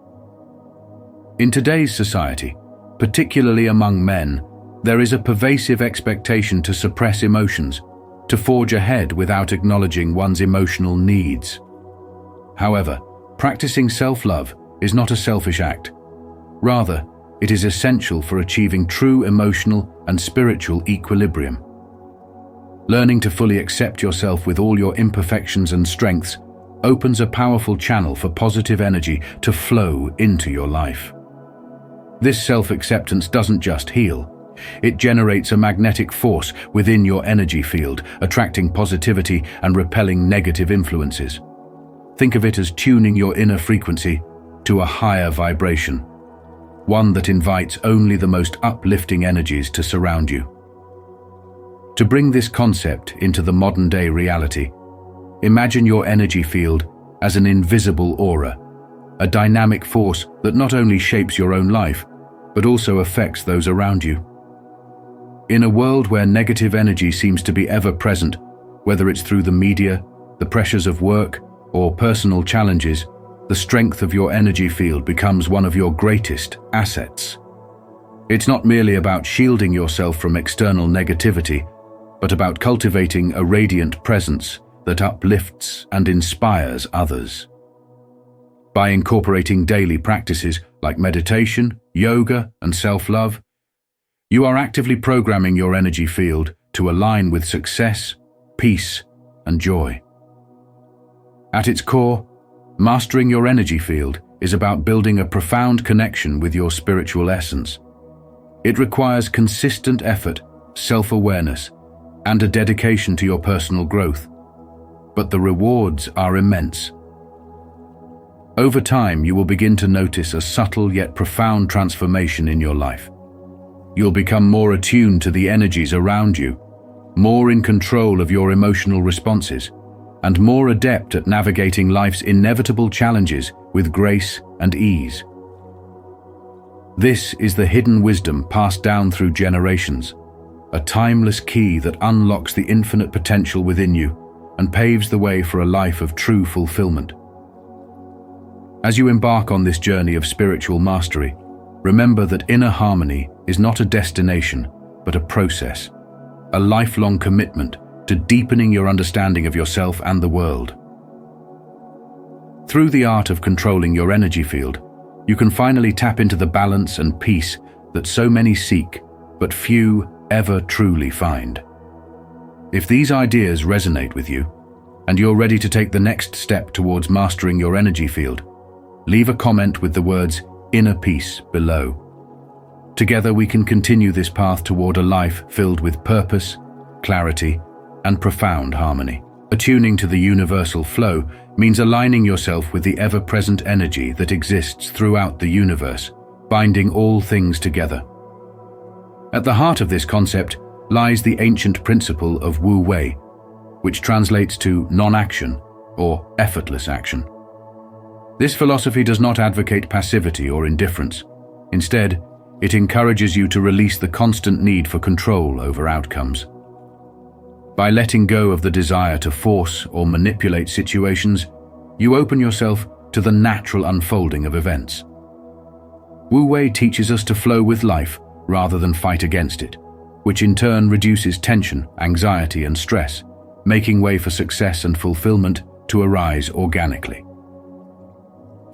In today's society, particularly among men, There is a pervasive expectation to suppress emotions, to forge ahead without acknowledging one's emotional needs. However, practicing self-love is not a selfish act. Rather, it is essential for achieving true emotional and spiritual equilibrium. Learning to fully accept yourself with all your imperfections and strengths opens a powerful channel for positive energy to flow into your life. This self-acceptance doesn't just heal. It generates a magnetic force within your energy field, attracting positivity and repelling negative influences. Think of it as tuning your inner frequency to a higher vibration, one that invites only the most uplifting energies to surround you. To bring this concept into the modern-day reality, imagine your energy field as an invisible aura, a dynamic force that not only shapes your own life, but also affects those around you. In a world where negative energy seems to be ever present, whether it's through the media, the pressures of work, or personal challenges, the strength of your energy field becomes one of your greatest assets. It's not merely about shielding yourself from external negativity, but about cultivating a radiant presence that uplifts and inspires others. By incorporating daily practices like meditation, yoga, and self-love, you are actively programming your energy field to align with success, peace, and joy. At its core, mastering your energy field is about building a profound connection with your spiritual essence. It requires consistent effort, self-awareness, and a dedication to your personal growth. But the rewards are immense. Over time, you will begin to notice a subtle yet profound transformation in your life. You'll become more attuned to the energies around you, more in control of your emotional responses, and more adept at navigating life's inevitable challenges with grace and ease. This is the hidden wisdom passed down through generations, a timeless key that unlocks the infinite potential within you and paves the way for a life of true fulfillment. As you embark on this journey of spiritual mastery, remember that inner harmony is not a destination, but a process, a lifelong commitment to deepening your understanding of yourself and the world. Through the art of controlling your energy field, you can finally tap into the balance and peace that so many seek, but few ever truly find. If these ideas resonate with you, and you're ready to take the next step towards mastering your energy field, leave a comment with the words "inner peace" below. Together we can continue this path toward a life filled with purpose, clarity, and profound harmony. Attuning to the universal flow means aligning yourself with the ever-present energy that exists throughout the universe, binding all things together. At the heart of this concept lies the ancient principle of Wu Wei, which translates to non-action or effortless action. This philosophy does not advocate passivity or indifference. Instead, it encourages you to release the constant need for control over outcomes. By letting go of the desire to force or manipulate situations, you open yourself to the natural unfolding of events. Wu Wei teaches us to flow with life rather than fight against it, which in turn reduces tension, anxiety, and stress, making way for success and fulfillment to arise organically.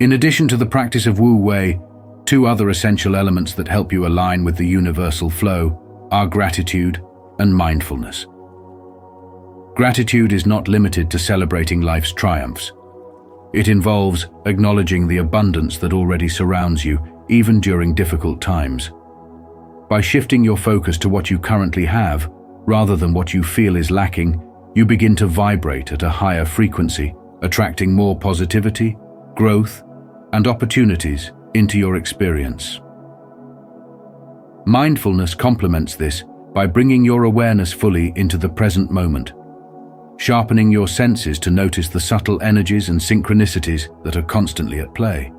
In addition to the practice of Wu Wei, two other essential elements that help you align with the universal flow are gratitude and mindfulness. Gratitude is not limited to celebrating life's triumphs. It involves acknowledging the abundance that already surrounds you, even during difficult times. By shifting your focus to what you currently have, rather than what you feel is lacking, you begin to vibrate at a higher frequency, attracting more positivity, growth, and opportunities into your experience. Mindfulness complements this by bringing your awareness fully into the present moment, sharpening your senses to notice the subtle energies and synchronicities that are constantly at play.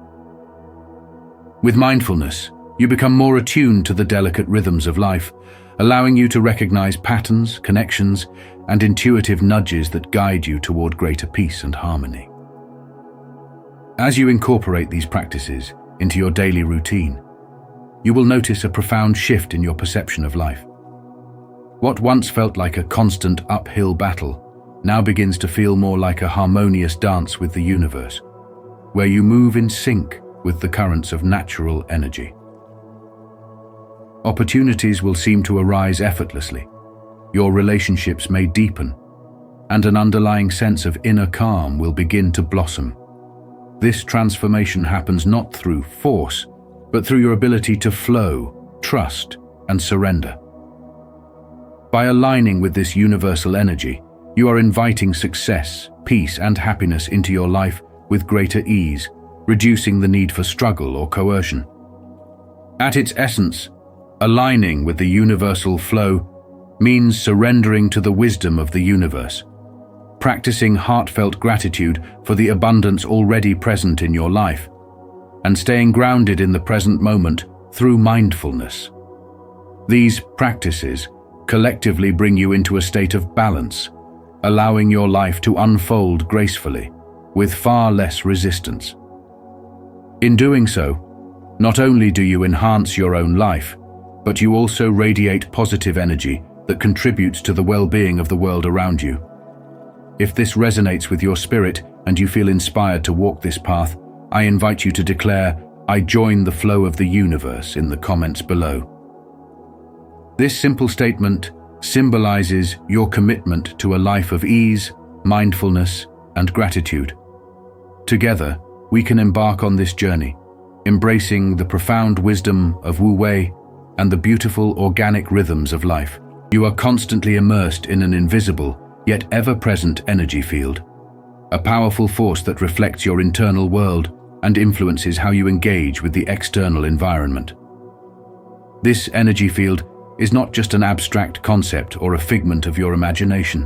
With mindfulness, you become more attuned to the delicate rhythms of life, allowing you to recognize patterns, connections, and intuitive nudges that guide you toward greater peace and harmony. As you incorporate these practices into your daily routine, you will notice a profound shift in your perception of life. What once felt like a constant uphill battle now begins to feel more like a harmonious dance with the universe, where you move in sync with the currents of natural energy. Opportunities will seem to arise effortlessly, your relationships may deepen, and an underlying sense of inner calm will begin to blossom. This transformation happens not through force, but through your ability to flow, trust, and surrender. By aligning with this universal energy, you are inviting success, peace, and happiness into your life with greater ease, reducing the need for struggle or coercion. At its essence, aligning with the universal flow means surrendering to the wisdom of the universe, practicing heartfelt gratitude for the abundance already present in your life, and staying grounded in the present moment through mindfulness. These practices collectively bring you into a state of balance, allowing your life to unfold gracefully, with far less resistance. In doing so, not only do you enhance your own life, but you also radiate positive energy that contributes to the well-being of the world around you. If this resonates with your spirit and you feel inspired to walk this path, I invite you to declare, "I join the flow of the universe," in the comments below. This simple statement symbolizes your commitment to a life of ease, mindfulness, and gratitude. Together, we can embark on this journey, embracing the profound wisdom of Wu Wei and the beautiful organic rhythms of life. You are constantly immersed in an invisible, yet ever-present energy field, a powerful force that reflects your internal world and influences how you engage with the external environment. This energy field is not just an abstract concept or a figment of your imagination.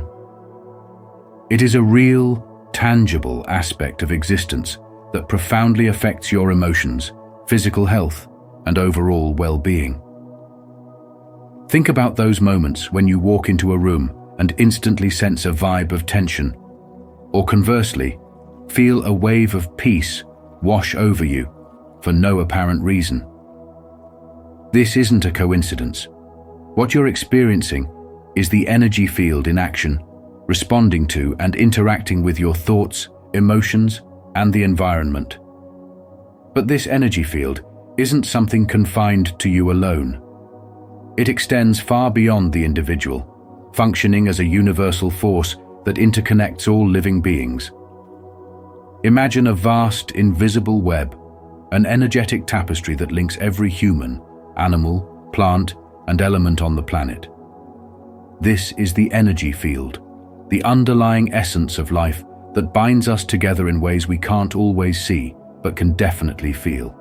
It is a real, tangible aspect of existence that profoundly affects your emotions, physical health, and overall well-being. Think about those moments when you walk into a room and instantly sense a vibe of tension, or conversely, feel a wave of peace wash over you for no apparent reason. This isn't a coincidence. What you're experiencing is the energy field in action, responding to and interacting with your thoughts, emotions, and the environment. But this energy field isn't something confined to you alone. It extends far beyond the individual, functioning as a universal force that interconnects all living beings. Imagine a vast, invisible web, an energetic tapestry that links every human, animal, plant, and element on the planet. This is the energy field, the underlying essence of life that binds us together in ways we can't always see, but can definitely feel.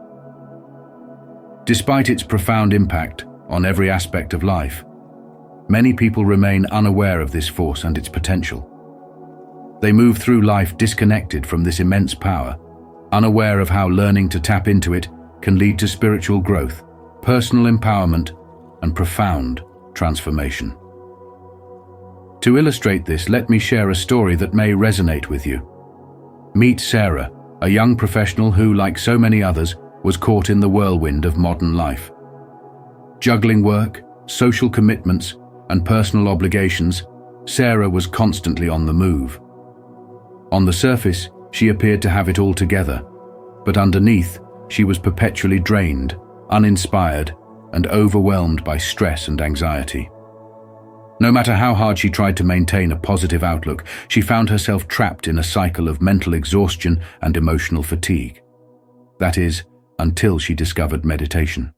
Despite its profound impact on every aspect of life, many people remain unaware of this force and its potential. They move through life disconnected from this immense power, unaware of how learning to tap into it can lead to spiritual growth, personal empowerment, and profound transformation. To illustrate this, let me share a story that may resonate with you. Meet Sarah, a young professional who, like so many others, was caught in the whirlwind of modern life. Juggling work, social commitments, and personal obligations, Sarah was constantly on the move. On the surface, she appeared to have it all together, but underneath, she was perpetually drained, uninspired, and overwhelmed by stress and anxiety. No matter how hard she tried to maintain a positive outlook, she found herself trapped in a cycle of mental exhaustion and emotional fatigue. That is, until she discovered meditation.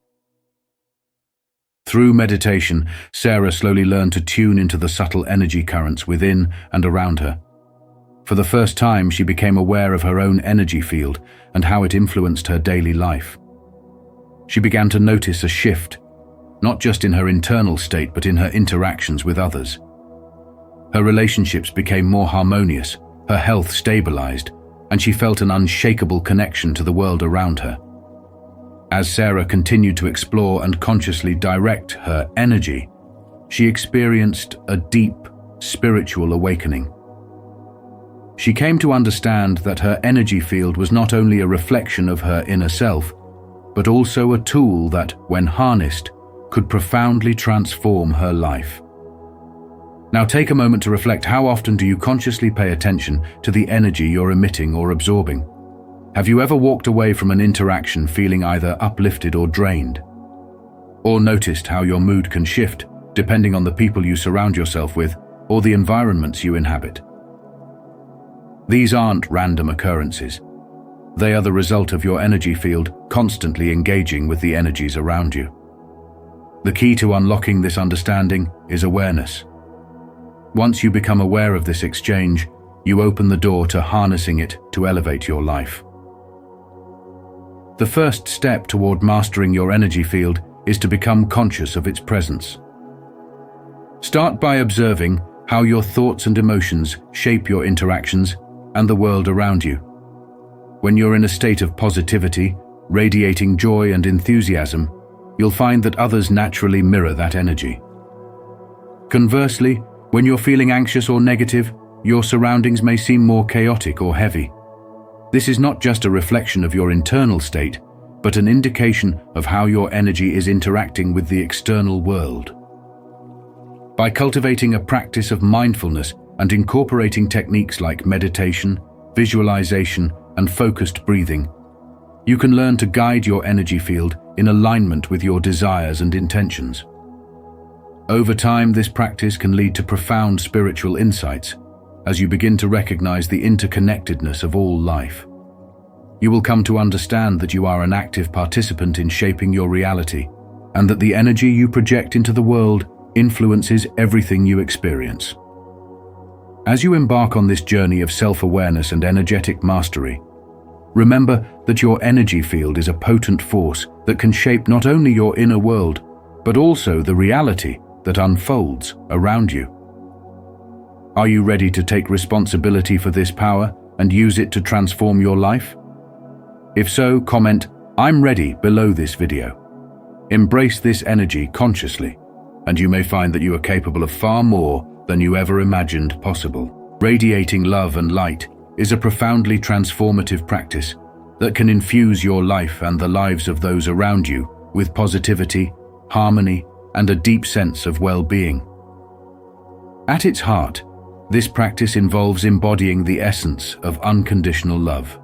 Through meditation, Sarah slowly learned to tune into the subtle energy currents within and around her. For the first time, she became aware of her own energy field and how it influenced her daily life. She began to notice a shift, not just in her internal state, but in her interactions with others. Her relationships became more harmonious, her health stabilized, and she felt an unshakable connection to the world around her. As Sarah continued to explore and consciously direct her energy, she experienced a deep spiritual awakening. She came to understand that her energy field was not only a reflection of her inner self, but also a tool that, when harnessed, could profoundly transform her life. Now take a moment to reflect. How often do you consciously pay attention to the energy you're emitting or absorbing? Have you ever walked away from an interaction feeling either uplifted or drained? Or noticed how your mood can shift depending on the people you surround yourself with or the environments you inhabit? These aren't random occurrences. They are the result of your energy field constantly engaging with the energies around you. The key to unlocking this understanding is awareness. Once you become aware of this exchange, you open the door to harnessing it to elevate your life. The first step toward mastering your energy field is to become conscious of its presence. Start by observing how your thoughts and emotions shape your interactions and the world around you. When you're in a state of positivity, radiating joy and enthusiasm, you'll find that others naturally mirror that energy. Conversely, when you're feeling anxious or negative, your surroundings may seem more chaotic or heavy. This is not just a reflection of your internal state, but an indication of how your energy is interacting with the external world. By cultivating a practice of mindfulness and incorporating techniques like meditation, visualization, and focused breathing, you can learn to guide your energy field in alignment with your desires and intentions. Over time, this practice can lead to profound spiritual insights as you begin to recognize the interconnectedness of all life. You will come to understand that you are an active participant in shaping your reality, and that the energy you project into the world influences everything you experience. As you embark on this journey of self-awareness and energetic mastery, remember that your energy field is a potent force that can shape not only your inner world, but also the reality that unfolds around you. Are you ready to take responsibility for this power and use it to transform your life? If so, comment, "I'm ready" below this video. Embrace this energy consciously, and you may find that you are capable of far more than you ever imagined possible. Radiating love and light is a profoundly transformative practice that can infuse your life and the lives of those around you with positivity, harmony, and a deep sense of well-being. At its heart, this practice involves embodying the essence of unconditional love.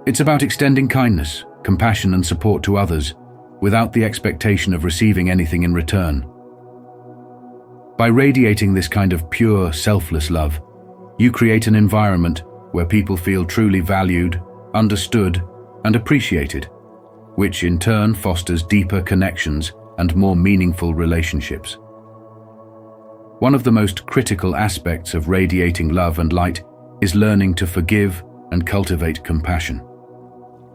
It's about extending kindness, compassion, and support to others without the expectation of receiving anything in return. By radiating this kind of pure, selfless love, you create an environment where people feel truly valued, understood, and appreciated, which in turn fosters deeper connections and more meaningful relationships. One of the most critical aspects of radiating love and light is learning to forgive and cultivate compassion.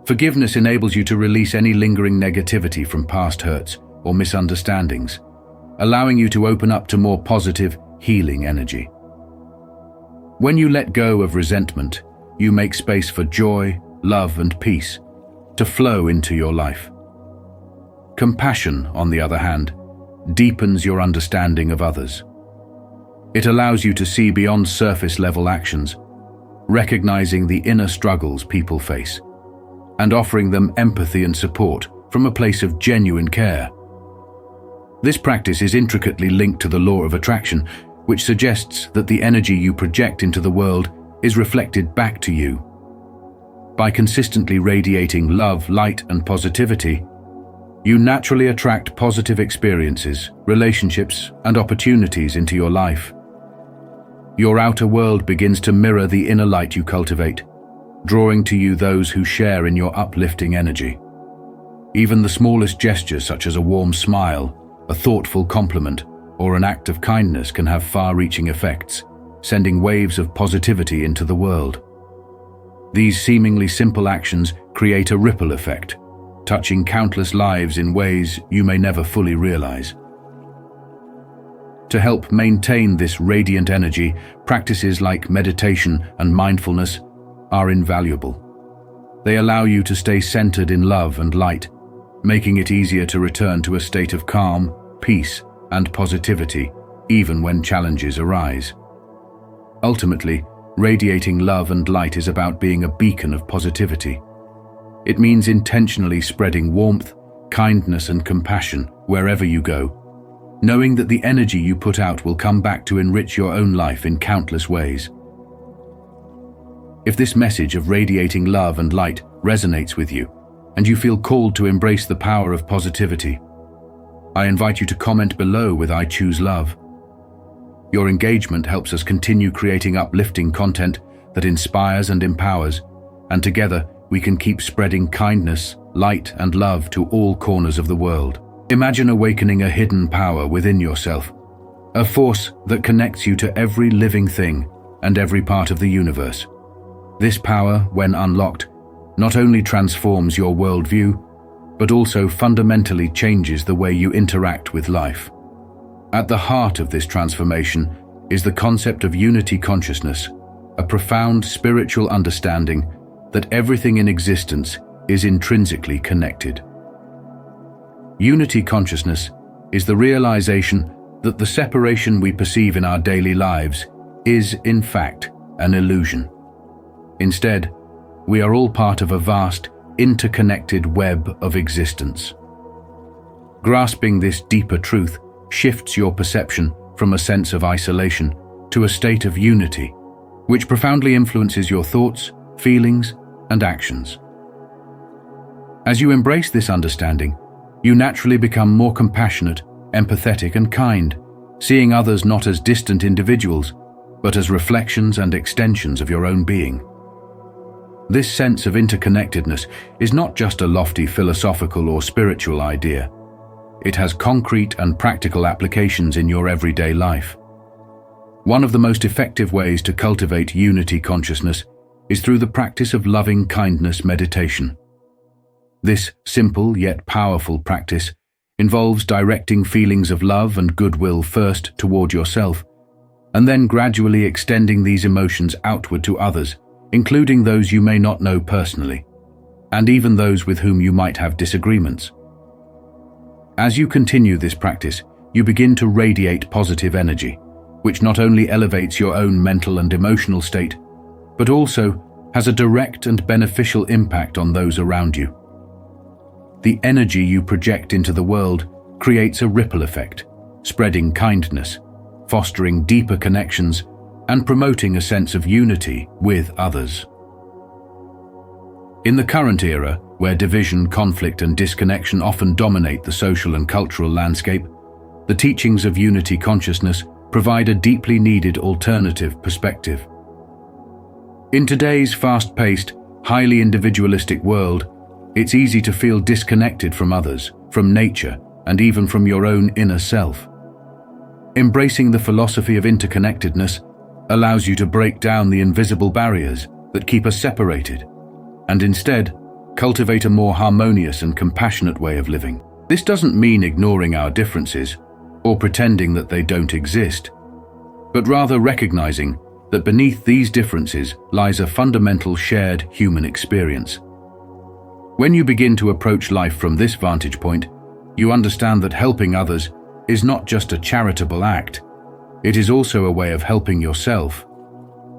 Forgiveness enables you to release any lingering negativity from past hurts or misunderstandings, allowing you to open up to more positive, healing energy. When you let go of resentment, you make space for joy, love, and peace to flow into your life. Compassion, on the other hand, deepens your understanding of others. It allows you to see beyond surface-level actions, recognizing the inner struggles people face, and offering them empathy and support from a place of genuine care. This practice is intricately linked to the law of attraction, which suggests that the energy you project into the world is reflected back to you. By consistently radiating love, light, and positivity, you naturally attract positive experiences, relationships, and opportunities into your life. Your outer world begins to mirror the inner light you cultivate, drawing to you those who share in your uplifting energy. Even the smallest gestures, such as a warm smile, a thoughtful compliment, or an act of kindness, can have far-reaching effects, sending waves of positivity into the world. These seemingly simple actions create a ripple effect, touching countless lives in ways you may never fully realize. To help maintain this radiant energy, practices like meditation and mindfulness are invaluable. They allow you to stay centered in love and light, making it easier to return to a state of calm, peace, and positivity, even when challenges arise. Ultimately, radiating love and light is about being a beacon of positivity. It means intentionally spreading warmth, kindness, and compassion wherever you go, knowing that the energy you put out will come back to enrich your own life in countless ways. If this message of radiating love and light resonates with you, and you feel called to embrace the power of positivity, I invite you to comment below with "I choose love." Your engagement helps us continue creating uplifting content that inspires and empowers, and together we can keep spreading kindness, light, and love to all corners of the world. Imagine awakening a hidden power within yourself, a force that connects you to every living thing and every part of the universe. This power, when unlocked, not only transforms your worldview, but also fundamentally changes the way you interact with life. At the heart of this transformation is the concept of unity consciousness, a profound spiritual understanding that everything in existence is intrinsically connected. Unity consciousness is the realization that the separation we perceive in our daily lives is, in fact, an illusion. Instead, we are all part of a vast, interconnected web of existence. Grasping this deeper truth shifts your perception from a sense of isolation to a state of unity, which profoundly influences your thoughts, feelings, and actions. As you embrace this understanding, you naturally become more compassionate, empathetic, and kind, seeing others not as distant individuals, but as reflections and extensions of your own being. This sense of interconnectedness is not just a lofty philosophical or spiritual idea. It has concrete and practical applications in your everyday life. One of the most effective ways to cultivate unity consciousness is through the practice of loving kindness meditation. This simple yet powerful practice involves directing feelings of love and goodwill first toward yourself, and then gradually extending these emotions outward to others, including those you may not know personally, and even those with whom you might have disagreements. As you continue this practice, you begin to radiate positive energy, which not only elevates your own mental and emotional state, but also has a direct and beneficial impact on those around you. The energy you project into the world creates a ripple effect, spreading kindness, fostering deeper connections, and promoting a sense of unity with others. In the current era, where division, conflict, and disconnection often dominate the social and cultural landscape, the teachings of unity consciousness provide a deeply needed alternative perspective. In today's fast-paced, highly individualistic world, it's easy to feel disconnected from others, from nature, and even from your own inner self. Embracing the philosophy of interconnectedness allows you to break down the invisible barriers that keep us separated, and instead cultivate a more harmonious and compassionate way of living. This doesn't mean ignoring our differences or pretending that they don't exist, but rather recognizing that beneath these differences lies a fundamental shared human experience. When you begin to approach life from this vantage point, you understand that helping others is not just a charitable act, it is also a way of helping yourself,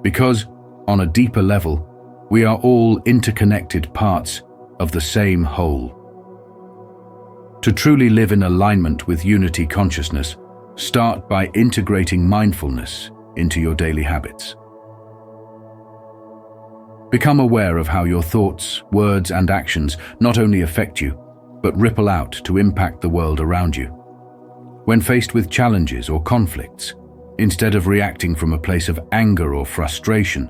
because, on a deeper level, we are all interconnected parts of the same whole. To truly live in alignment with unity consciousness, start by integrating mindfulness into your daily habits. Become aware of how your thoughts, words, and actions not only affect you, but ripple out to impact the world around you. When faced with challenges or conflicts, instead of reacting from a place of anger or frustration,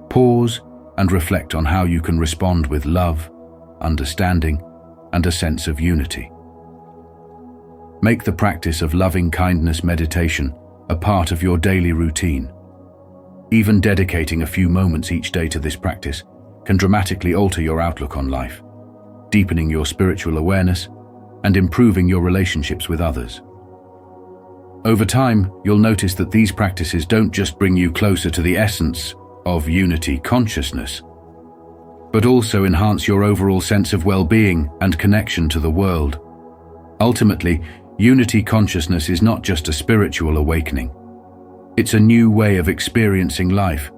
pause and reflect on how you can respond with love, understanding, and a sense of unity. Make the practice of loving kindness meditation a part of your daily routine. Even dedicating a few moments each day to this practice can dramatically alter your outlook on life, deepening your spiritual awareness and improving your relationships with others. Over time, you'll notice that these practices don't just bring you closer to the essence of unity consciousness, but also enhance your overall sense of well-being and connection to the world. Ultimately, unity consciousness is not just a spiritual awakening. It's a new way of experiencing life,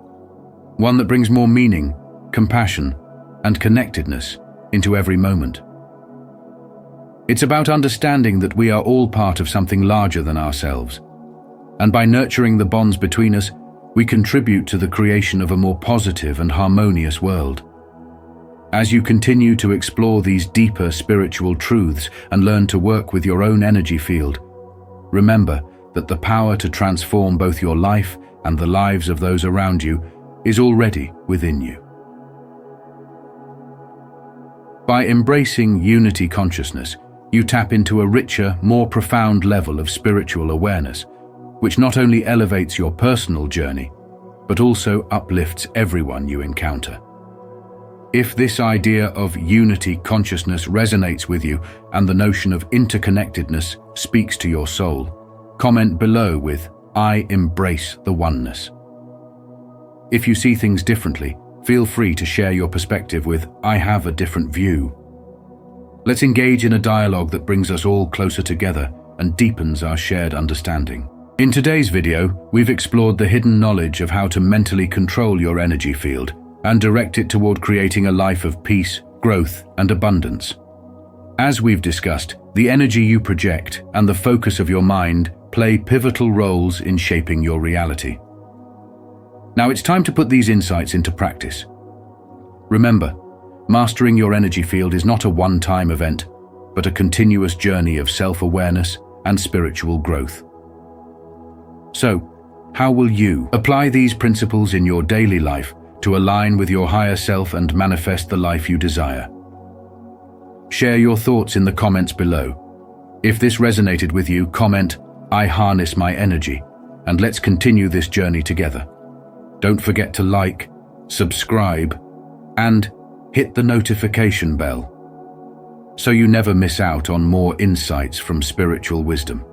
one that brings more meaning, compassion, and connectedness into every moment. It's about understanding that we are all part of something larger than ourselves, and by nurturing the bonds between us, we contribute to the creation of a more positive and harmonious world. As you continue to explore these deeper spiritual truths and learn to work with your own energy field, remember that the power to transform both your life and the lives of those around you is already within you. By embracing unity consciousness, you tap into a richer, more profound level of spiritual awareness, which not only elevates your personal journey, but also uplifts everyone you encounter. If this idea of unity consciousness resonates with you and the notion of interconnectedness speaks to your soul, comment below with "I embrace the oneness." If you see things differently, feel free to share your perspective with "I have a different view." Let's engage in a dialogue that brings us all closer together and deepens our shared understanding. In today's video, we've explored the hidden knowledge of how to mentally control your energy field and direct it toward creating a life of peace, growth, and abundance. As we've discussed, the energy you project and the focus of your mind play pivotal roles in shaping your reality. Now it's time to put these insights into practice. Remember, mastering your energy field is not a one-time event, but a continuous journey of self-awareness and spiritual growth. So, how will you apply these principles in your daily life to align with your higher self and manifest the life you desire? Share your thoughts in the comments below. If this resonated with you, comment "I harness my energy," and let's continue this journey together. Don't forget to like, subscribe, and hit the notification bell so you never miss out on more insights from spiritual wisdom.